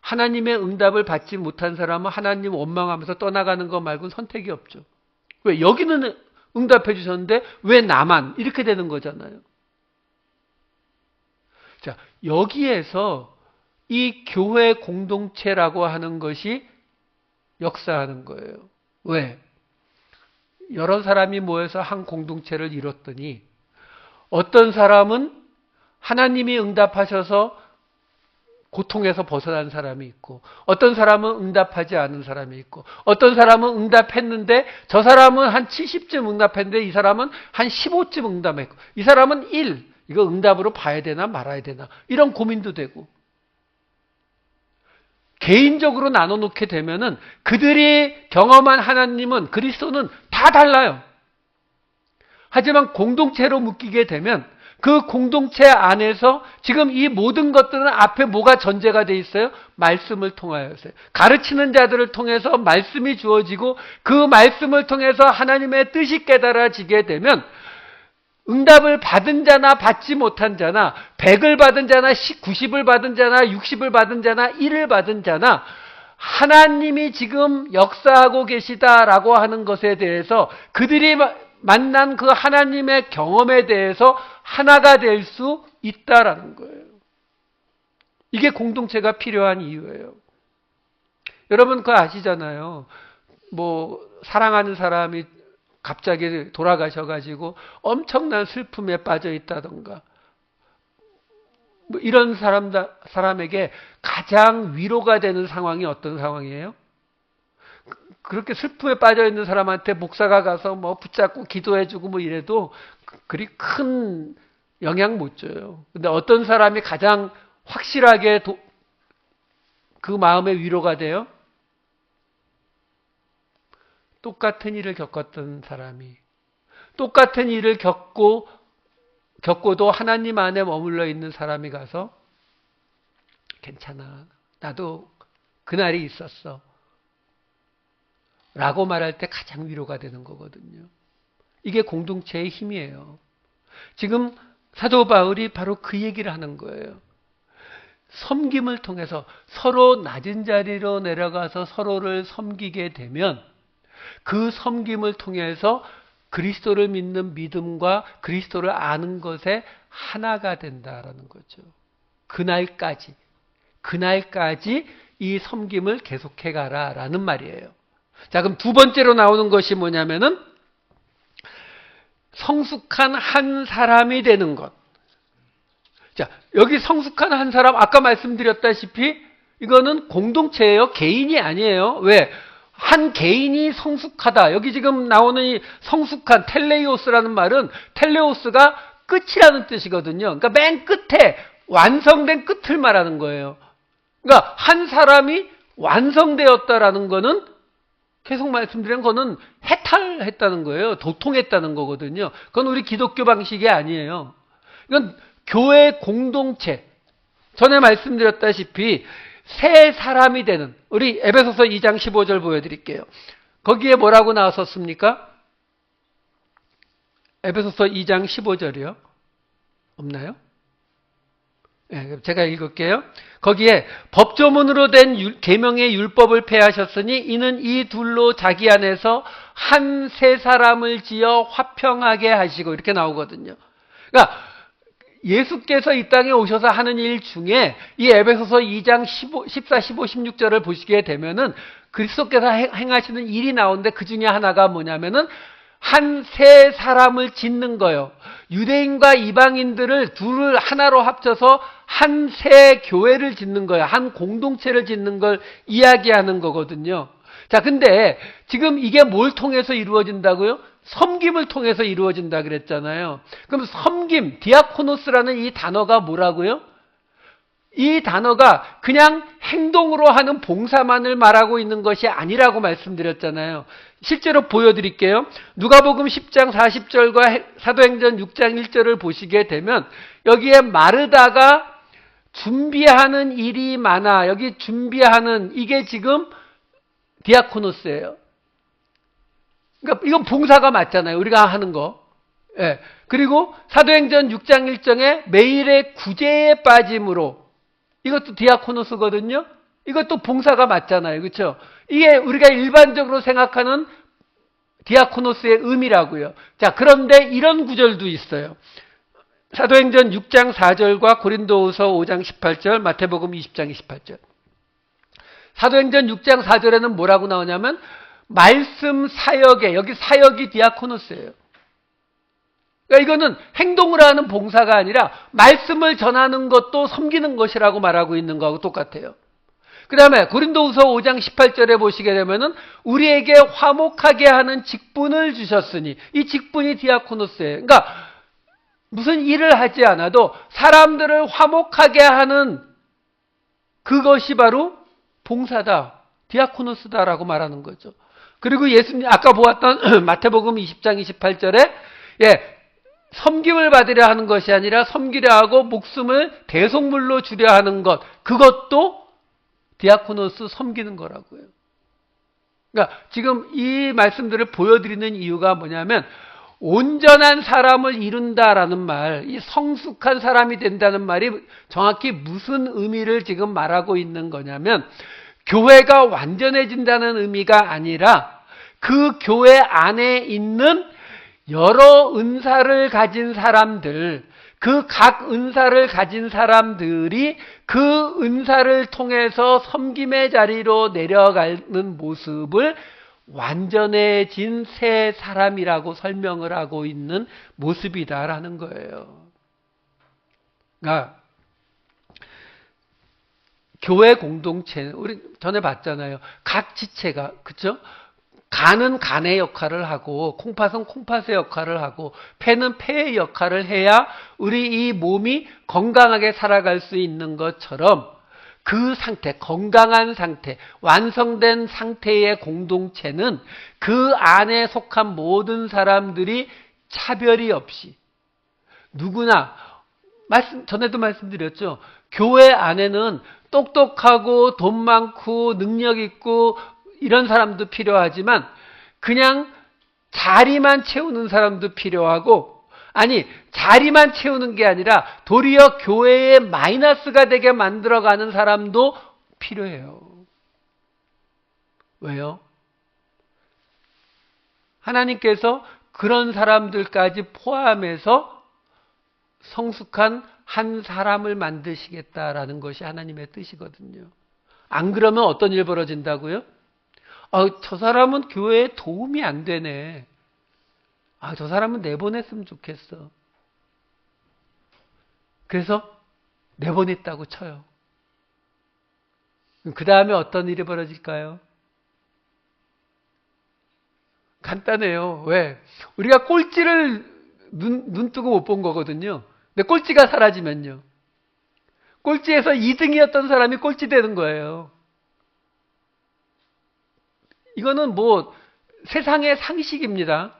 하나님의 응답을 받지 못한 사람은 하나님 원망하면서 떠나가는 것 말고는 선택이 없죠. 왜? 여기는 응답해 주셨는데 왜 나만? 이렇게 되는 거잖아요. 자, 여기에서 이 교회 공동체라고 하는 것이 역사하는 거예요. 왜? 여러 사람이 모여서 한 공동체를 이뤘더니 어떤 사람은 하나님이 응답하셔서 고통에서 벗어난 사람이 있고 어떤 사람은 응답하지 않은 사람이 있고 어떤 사람은 응답했는데 저 사람은 한 70쯤 응답했는데 이 사람은 한 15쯤 응답했고 이 사람은 1. 이거 응답으로 봐야 되나 말아야 되나 이런 고민도 되고 개인적으로 나눠놓게 되면은 그들이 경험한 하나님은 그리스도는 다 달라요. 하지만 공동체로 묶이게 되면 그 공동체 안에서 지금 이 모든 것들은 앞에 뭐가 전제가 돼 있어요? 말씀을 통하여서요. 가르치는 자들을 통해서 말씀이 주어지고 그 말씀을 통해서 하나님의 뜻이 깨달아지게 되면 응답을 받은 자나 받지 못한 자나 100을 받은 자나 90을 받은 자나 60을 받은 자나 1을 받은 자나 하나님이 지금 역사하고 계시다라고 하는 것에 대해서 그들이 만난 그 하나님의 경험에 대해서 하나가 될 수 있다라는 거예요. 이게 공동체가 필요한 이유예요. 여러분 그거 아시잖아요. 뭐 사랑하는 사람이 갑자기 돌아가셔가지고 엄청난 슬픔에 빠져 있다던가 뭐 이런 사람에게 가장 위로가 되는 상황이 어떤 상황이에요? 그렇게 슬픔에 빠져 있는 사람한테 목사가 가서 뭐 붙잡고 기도해주고 뭐 이래도 그리 큰 영향 못 줘요. 근데 어떤 사람이 가장 확실하게 그 마음의 위로가 돼요? 똑같은 일을 겪었던 사람이 똑같은 일을 겪고도 하나님 안에 머물러 있는 사람이 가서 괜찮아. 나도 그날이 있었어. 라고 말할 때 가장 위로가 되는 거거든요. 이게 공동체의 힘이에요. 지금 사도 바울이 바로 그 얘기를 하는 거예요. 섬김을 통해서 서로 낮은 자리로 내려가서 서로를 섬기게 되면 그 섬김을 통해서 그리스도를 믿는 믿음과 그리스도를 아는 것에 하나가 된다라는 거죠. 그날까지 이 섬김을 계속해 가라라는 말이에요. 자, 그럼 두 번째로 나오는 것이 뭐냐면은 성숙한 한 사람이 되는 것. 자, 여기 성숙한 한 사람 아까 말씀드렸다시피 이거는 공동체예요. 개인이 아니에요. 왜? 한 개인이 성숙하다. 여기 지금 나오는 이 성숙한 텔레이오스라는 말은 텔레오스가 끝이라는 뜻이거든요. 그러니까 맨 끝에 완성된 끝을 말하는 거예요. 그러니까 한 사람이 완성되었다라는 거는 계속 말씀드린 거는 해탈했다는 거예요. 도통했다는 거거든요. 그건 우리 기독교 방식이 아니에요. 이건 교회 공동체. 전에 말씀드렸다시피 새 사람이 되는 우리 에베소서 2장 15절 보여드릴게요. 거기에 뭐라고 나왔었습니까? 에베소서 2장 15절이요. 없나요? 네, 제가 읽을게요. 거기에 법조문으로 된 계명의 율법을 폐하셨으니 이는 이 둘로 자기 안에서 한 새 사람을 지어 화평하게 하시고 이렇게 나오거든요. 그러니까 예수께서 이 땅에 오셔서 하는 일 중에 이 에베소서 2장 14, 15, 16절을 보시게 되면은 그리스도께서 행하시는 일이 나오는데 그 중에 하나가 뭐냐면은 한 새 사람을 짓는 거예요. 유대인과 이방인들을 둘을 하나로 합쳐서 한 새 교회를 짓는 거예요. 한 공동체를 짓는 걸 이야기하는 거거든요. 자, 근데 지금 이게 뭘 통해서 이루어진다고요? 섬김을 통해서 이루어진다 그랬잖아요. 그럼 섬김, 디아코노스라는 이 단어가 뭐라고요? 이 단어가 그냥 행동으로 하는 봉사만을 말하고 있는 것이 아니라고 말씀드렸잖아요. 실제로 보여드릴게요. 누가복음 10장 40절과 사도행전 6장 1절을 보시게 되면 여기에 마르다가 준비하는 일이 많아. 여기 준비하는 이게 지금 디아코노스예요. 그러니까 이건 봉사가 맞잖아요. 우리가 하는 거. 예. 그리고 사도행전 6장 1절에 매일의 구제에 빠짐으로 이것도 디아코노스거든요. 이것도 봉사가 맞잖아요. 그렇죠? 이게 우리가 일반적으로 생각하는 디아코노스의 의미라고요. 자, 그런데 이런 구절도 있어요. 사도행전 6장 4절과 고린도후서 5장 18절, 마태복음 20장 28절. 사도행전 6장 4절에는 뭐라고 나오냐면 말씀 사역에, 여기 사역이 디아코노스예요. 그러니까 이거는 행동을 하는 봉사가 아니라 말씀을 전하는 것도 섬기는 것이라고 말하고 있는 거하고 똑같아요. 그 다음에 고린도후서 5장 18절에 보시게 되면은 우리에게 화목하게 하는 직분을 주셨으니 이 직분이 디아코노스예요. 그러니까 무슨 일을 하지 않아도 사람들을 화목하게 하는 그것이 바로 봉사다, 디아코노스다라고 말하는 거죠. 그리고 예수님 아까 보았던 마태복음 20장 28절에 섬김을 받으려 하는 것이 아니라 섬기려 하고 목숨을 대속물로 주려 하는 것, 그것도 디아코노스 섬기는 거라고요. 그러니까 지금 이 말씀들을 보여드리는 이유가 뭐냐면 온전한 사람을 이룬다라는 말, 이 성숙한 사람이 된다는 말이 정확히 무슨 의미를 지금 말하고 있는 거냐면, 교회가 완전해진다는 의미가 아니라 그 교회 안에 있는 여러 은사를 가진 사람들, 그 각 은사를 가진 사람들이 그 은사를 통해서 섬김의 자리로 내려가는 모습을 완전해진 새 사람이라고 설명을 하고 있는 모습이다라는 거예요. 그러니까 교회 공동체, 우리 전에 봤잖아요. 각 지체가, 그쵸? 간은 간의 역할을 하고, 콩팥은 콩팥의 역할을 하고, 폐는 폐의 역할을 해야 우리 이 몸이 건강하게 살아갈 수 있는 것처럼, 그 상태, 건강한 상태, 완성된 상태의 공동체는 그 안에 속한 모든 사람들이 차별이 없이 누구나, 전에도 말씀드렸죠. 교회 안에는 똑똑하고 돈 많고 능력 있고 이런 사람도 필요하지만 그냥 자리만 채우는 사람도 필요하고, 아니 자리만 채우는 게 아니라 도리어 교회에 마이너스가 되게 만들어가는 사람도 필요해요. 왜요? 하나님께서 그런 사람들까지 포함해서 성숙한 한 사람을 만드시겠다라는 것이 하나님의 뜻이거든요. 안 그러면 어떤 일 벌어진다고요? 저 사람은 교회에 도움이 안 되네. 저 사람은 내보냈으면 좋겠어. 그래서 내보냈다고 쳐요. 그 다음에 어떤 일이 벌어질까요? 간단해요. 왜? 우리가 꼴찌를 눈 뜨고 못 본 거거든요. 근데 꼴찌가 사라지면요. 꼴찌에서 2등이었던 사람이 꼴찌 되는 거예요. 이거는 뭐 세상의 상식입니다.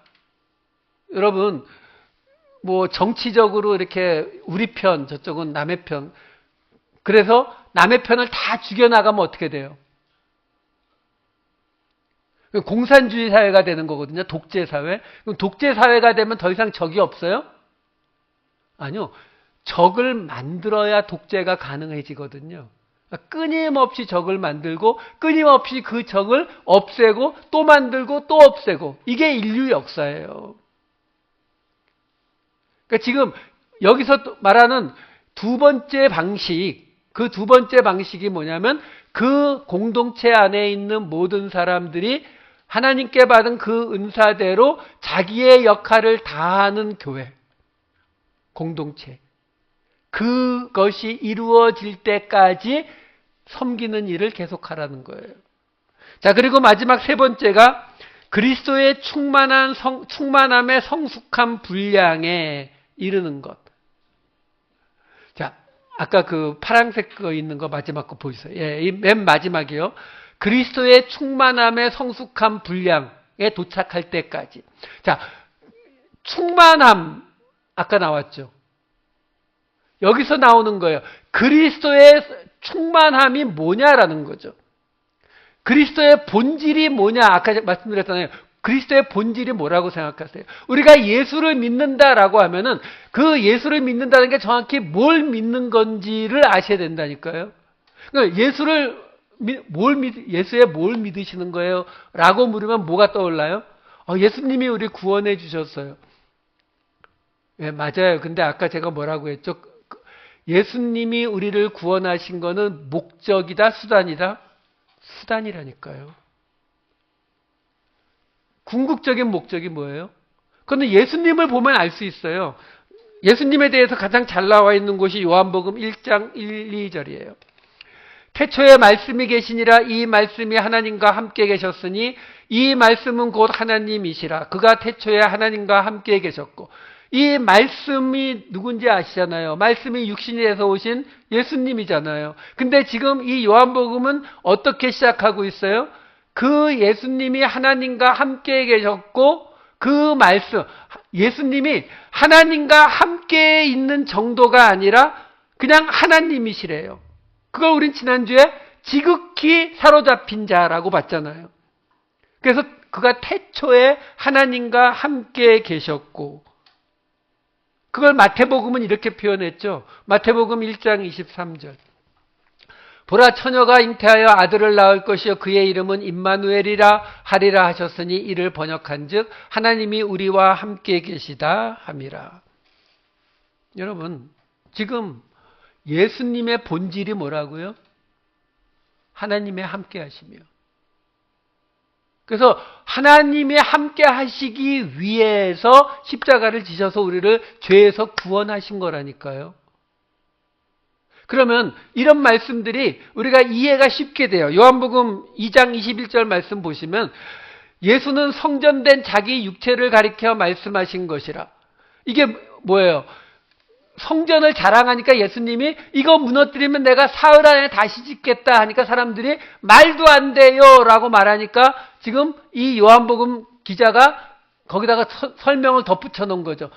여러분, 뭐 정치적으로 이렇게 우리 편, 저쪽은 남의 편. 그래서 남의 편을 다 죽여나가면 어떻게 돼요? 공산주의 사회가 되는 거거든요. 독재 사회. 그럼 독재 사회가 되면 더 이상 적이 없어요? 아니요. 적을 만들어야 독재가 가능해지거든요. 끊임없이 적을 만들고 끊임없이 그 적을 없애고 또 만들고 또 없애고, 이게 인류 역사예요. 그러니까 지금 여기서 말하는 두 번째 방식, 그 두 번째 방식이 뭐냐면 그 공동체 안에 있는 모든 사람들이 하나님께 받은 그 은사대로 자기의 역할을 다하는 교회, 공동체. 그것이 이루어질 때까지 섬기는 일을 계속하라는 거예요. 자, 그리고 마지막 세 번째가 그리스도의 충만함의 성숙한 분량에 이르는 것. 자, 아까 그 파란색 거 있는 거 마지막 거 보이세요? 예, 이 맨 마지막이요. 그리스도의 충만함의 성숙한 분량에 도착할 때까지. 자, 충만함 아까 나왔죠. 여기서 나오는 거예요. 그리스도의 충만함이 뭐냐라는 거죠. 그리스도의 본질이 뭐냐, 아까 말씀드렸잖아요. 그리스도의 본질이 뭐라고 생각하세요? 우리가 예수를 믿는다라고 하면은 그 예수를 믿는다는 게 정확히 뭘 믿는 건지를 아셔야 된다니까요. 그러니까 예수에 뭘 믿으시는 거예요? 라고 물으면 뭐가 떠올라요? 예수님이 우리 구원해 주셨어요. 예, 맞아요. 근데 아까 제가 뭐라고 했죠? 예수님이 우리를 구원하신 거는 목적이다, 수단이다? 수단이라니까요. 궁극적인 목적이 뭐예요? 그건 예수님을 보면 알 수 있어요. 예수님에 대해서 가장 잘 나와 있는 곳이 요한복음 1장 1, 2절이에요. 태초에 말씀이 계시니라. 이 말씀이 하나님과 함께 계셨으니 이 말씀은 곧 하나님이시라. 그가 태초에 하나님과 함께 계셨고, 이 말씀이 누군지 아시잖아요. 말씀이 육신이 돼서 오신 예수님이잖아요. 근데 지금 이 요한복음은 어떻게 시작하고 있어요? 그 예수님이 하나님과 함께 계셨고, 그 말씀, 예수님이 하나님과 함께 있는 정도가 아니라 그냥 하나님이시래요. 그걸 우린 지난주에 지극히 사로잡힌 자라고 봤잖아요. 그래서 그가 태초에 하나님과 함께 계셨고, 그걸 마태복음은 이렇게 표현했죠. 마태복음 1장 23절. 보라, 처녀가 잉태하여 아들을 낳을 것이요 그의 이름은 임마누엘이라 하리라 하셨으니 이를 번역한즉 하나님이 우리와 함께 계시다 함이라. 여러분, 지금 예수님의 본질이 뭐라고요? 하나님의 함께 하시며. 그래서 하나님이 함께 하시기 위해서 십자가를 지셔서 우리를 죄에서 구원하신 거라니까요. 그러면 이런 말씀들이 우리가 이해가 쉽게 돼요. 요한복음 2장 21절 말씀 보시면 예수는 성전된 자기 육체를 가리켜 말씀하신 것이라. 이게 뭐예요? 성전을 자랑하니까 예수님이 이거 무너뜨리면 내가 사흘 안에 다시 짓겠다 하니까 사람들이 말도 안 돼요 라고 말하니까 지금 이 요한복음 기자가 거기다가 설명을 덧붙여 놓은 거죠.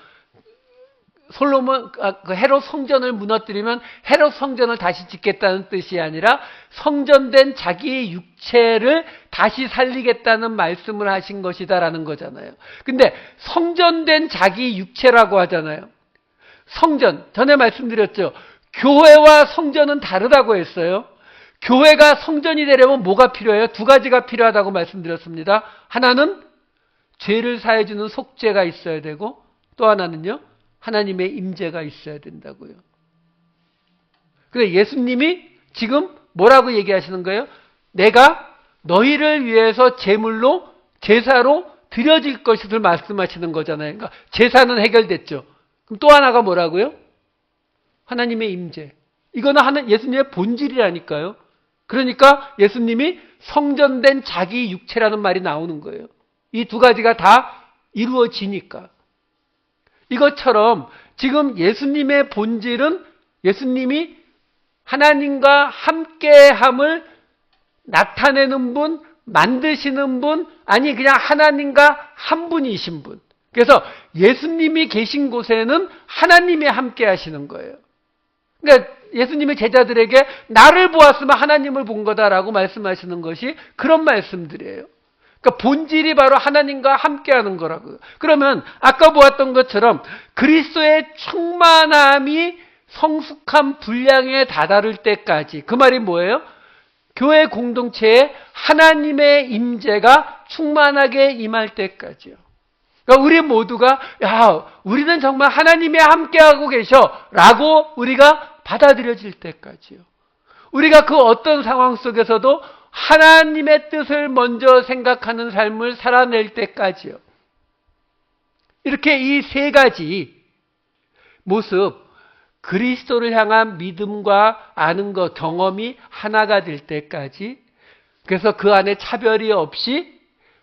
헤롯 성전을 무너뜨리면 헤롯 성전을 다시 짓겠다는 뜻이 아니라 성전된 자기의 육체를 다시 살리겠다는 말씀을 하신 것이다라는 거잖아요. 근데 성전된 자기 육체라고 하잖아요. 성전, 전에 말씀드렸죠. 교회와 성전은 다르다고 했어요. 교회가 성전이 되려면 뭐가 필요해요? 두 가지가 필요하다고 말씀드렸습니다. 하나는 죄를 사해주는 속죄가 있어야 되고 또 하나는요, 하나님의 임재가 있어야 된다고요. 근데 예수님이 지금 뭐라고 얘기하시는 거예요? 내가 너희를 위해서 제물로, 제사로 드려질 것을 말씀하시는 거잖아요. 그러니까 제사는 해결됐죠. 그럼 또 하나가 뭐라고요? 하나님의 임재. 이거는 예수님의 본질이라니까요. 그러니까 예수님이 성전된 자기 육체라는 말이 나오는 거예요. 이 두 가지가 다 이루어지니까. 이것처럼 지금 예수님의 본질은 예수님이 하나님과 함께함을 나타내는 분, 만드시는 분, 아니 그냥 하나님과 한 분이신 분. 그래서 예수님이 계신 곳에는 하나님이 함께 하시는 거예요. 그러니까 예수님의 제자들에게 나를 보았으면 하나님을 본 거다라고 말씀하시는 것이 그런 말씀들이에요. 그러니까 본질이 바로 하나님과 함께 하는 거라고요. 그러면 아까 보았던 것처럼 그리스도의 충만함이 성숙한 분량에 다다를 때까지, 그 말이 뭐예요? 교회 공동체에 하나님의 임재가 충만하게 임할 때까지요. 그러니까 우리 모두가 우리는 정말 하나님이 함께하고 계셔 라고 우리가 받아들여질 때까지요. 우리가 그 어떤 상황 속에서도 하나님의 뜻을 먼저 생각하는 삶을 살아낼 때까지요. 이렇게 이 세 가지 모습, 그리스도를 향한 믿음과 아는 것, 경험이 하나가 될 때까지, 그래서 그 안에 차별이 없이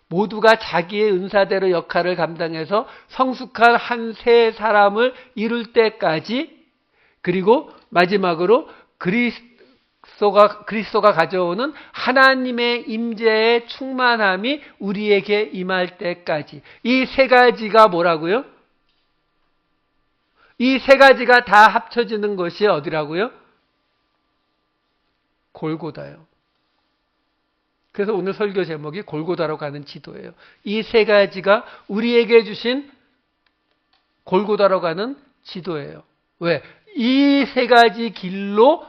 모두가 자기의 은사대로 역할을 감당해서 성숙한 한 세 사람을 이룰 때까지, 그리고 마지막으로 그리스도가 가져오는 하나님의 임재의 충만함이 우리에게 임할 때까지. 이 세 가지가 뭐라고요? 이 세 가지가 다 합쳐지는 것이 어디라고요? 골고다요. 그래서 오늘 설교 제목이 골고다로 가는 지도예요. 이 세 가지가 우리에게 주신 골고다로 가는 지도예요. 왜? 이 세 가지 길로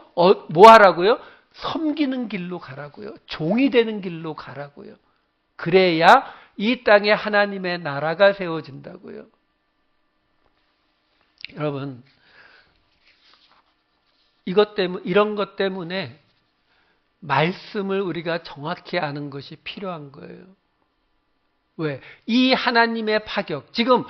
뭐 하라고요? 섬기는 길로 가라고요. 종이 되는 길로 가라고요. 그래야 이 땅에 하나님의 나라가 세워진다고요. 여러분, 이런 것 때문에 말씀을 우리가 정확히 아는 것이 필요한 거예요. 왜? 이 하나님의 파격. 지금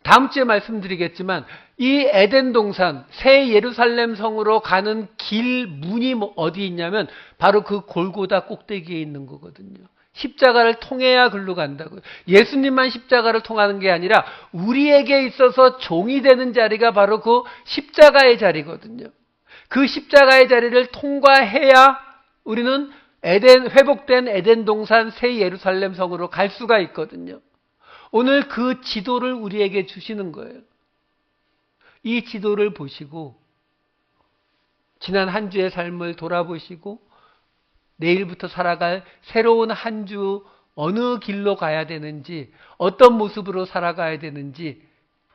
다음 주에 말씀드리겠지만 이 에덴 동산, 새 예루살렘 성으로 가는 길 문이 어디 있냐면 바로 그 골고다 꼭대기에 있는 거거든요. 십자가를 통해야 글로 간다고요. 예수님만 십자가를 통하는 게 아니라 우리에게 있어서 종이 되는 자리가 바로 그 십자가의 자리거든요. 그 십자가의 자리를 통과해야 우리는 회복된 에덴 동산 새 예루살렘 성으로 갈 수가 있거든요. 오늘 그 지도를 우리에게 주시는 거예요. 이 지도를 보시고 지난 한 주의 삶을 돌아보시고 내일부터 살아갈 새로운 한 주 어느 길로 가야 되는지, 어떤 모습으로 살아가야 되는지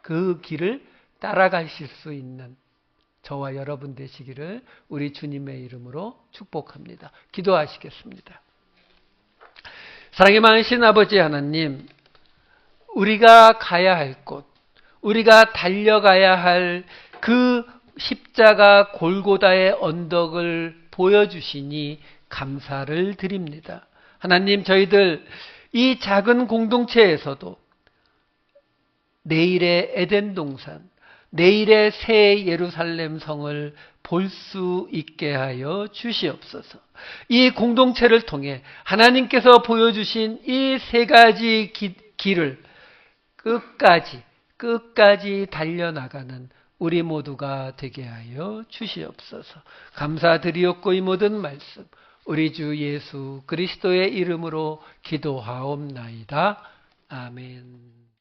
그 길을 따라가실 수 있는 저와 여러분 되시기를 우리 주님의 이름으로 축복합니다. 기도하시겠습니다. 사랑이 많으신 아버지 하나님, 우리가 가야 할 곳, 우리가 달려가야 할 그 십자가 골고다의 언덕을 보여주시니 감사를 드립니다. 하나님, 저희들 이 작은 공동체에서도 내일의 에덴 동산, 내일의 새 예루살렘 성을 볼 수 있게 하여 주시옵소서. 이 공동체를 통해 하나님께서 보여주신 이 세 가지 길을 끝까지 달려나가는 우리 모두가 되게 하여 주시옵소서. 감사드리옵고 이 모든 말씀 우리 주 예수 그리스도의 이름으로 기도하옵나이다. 아멘.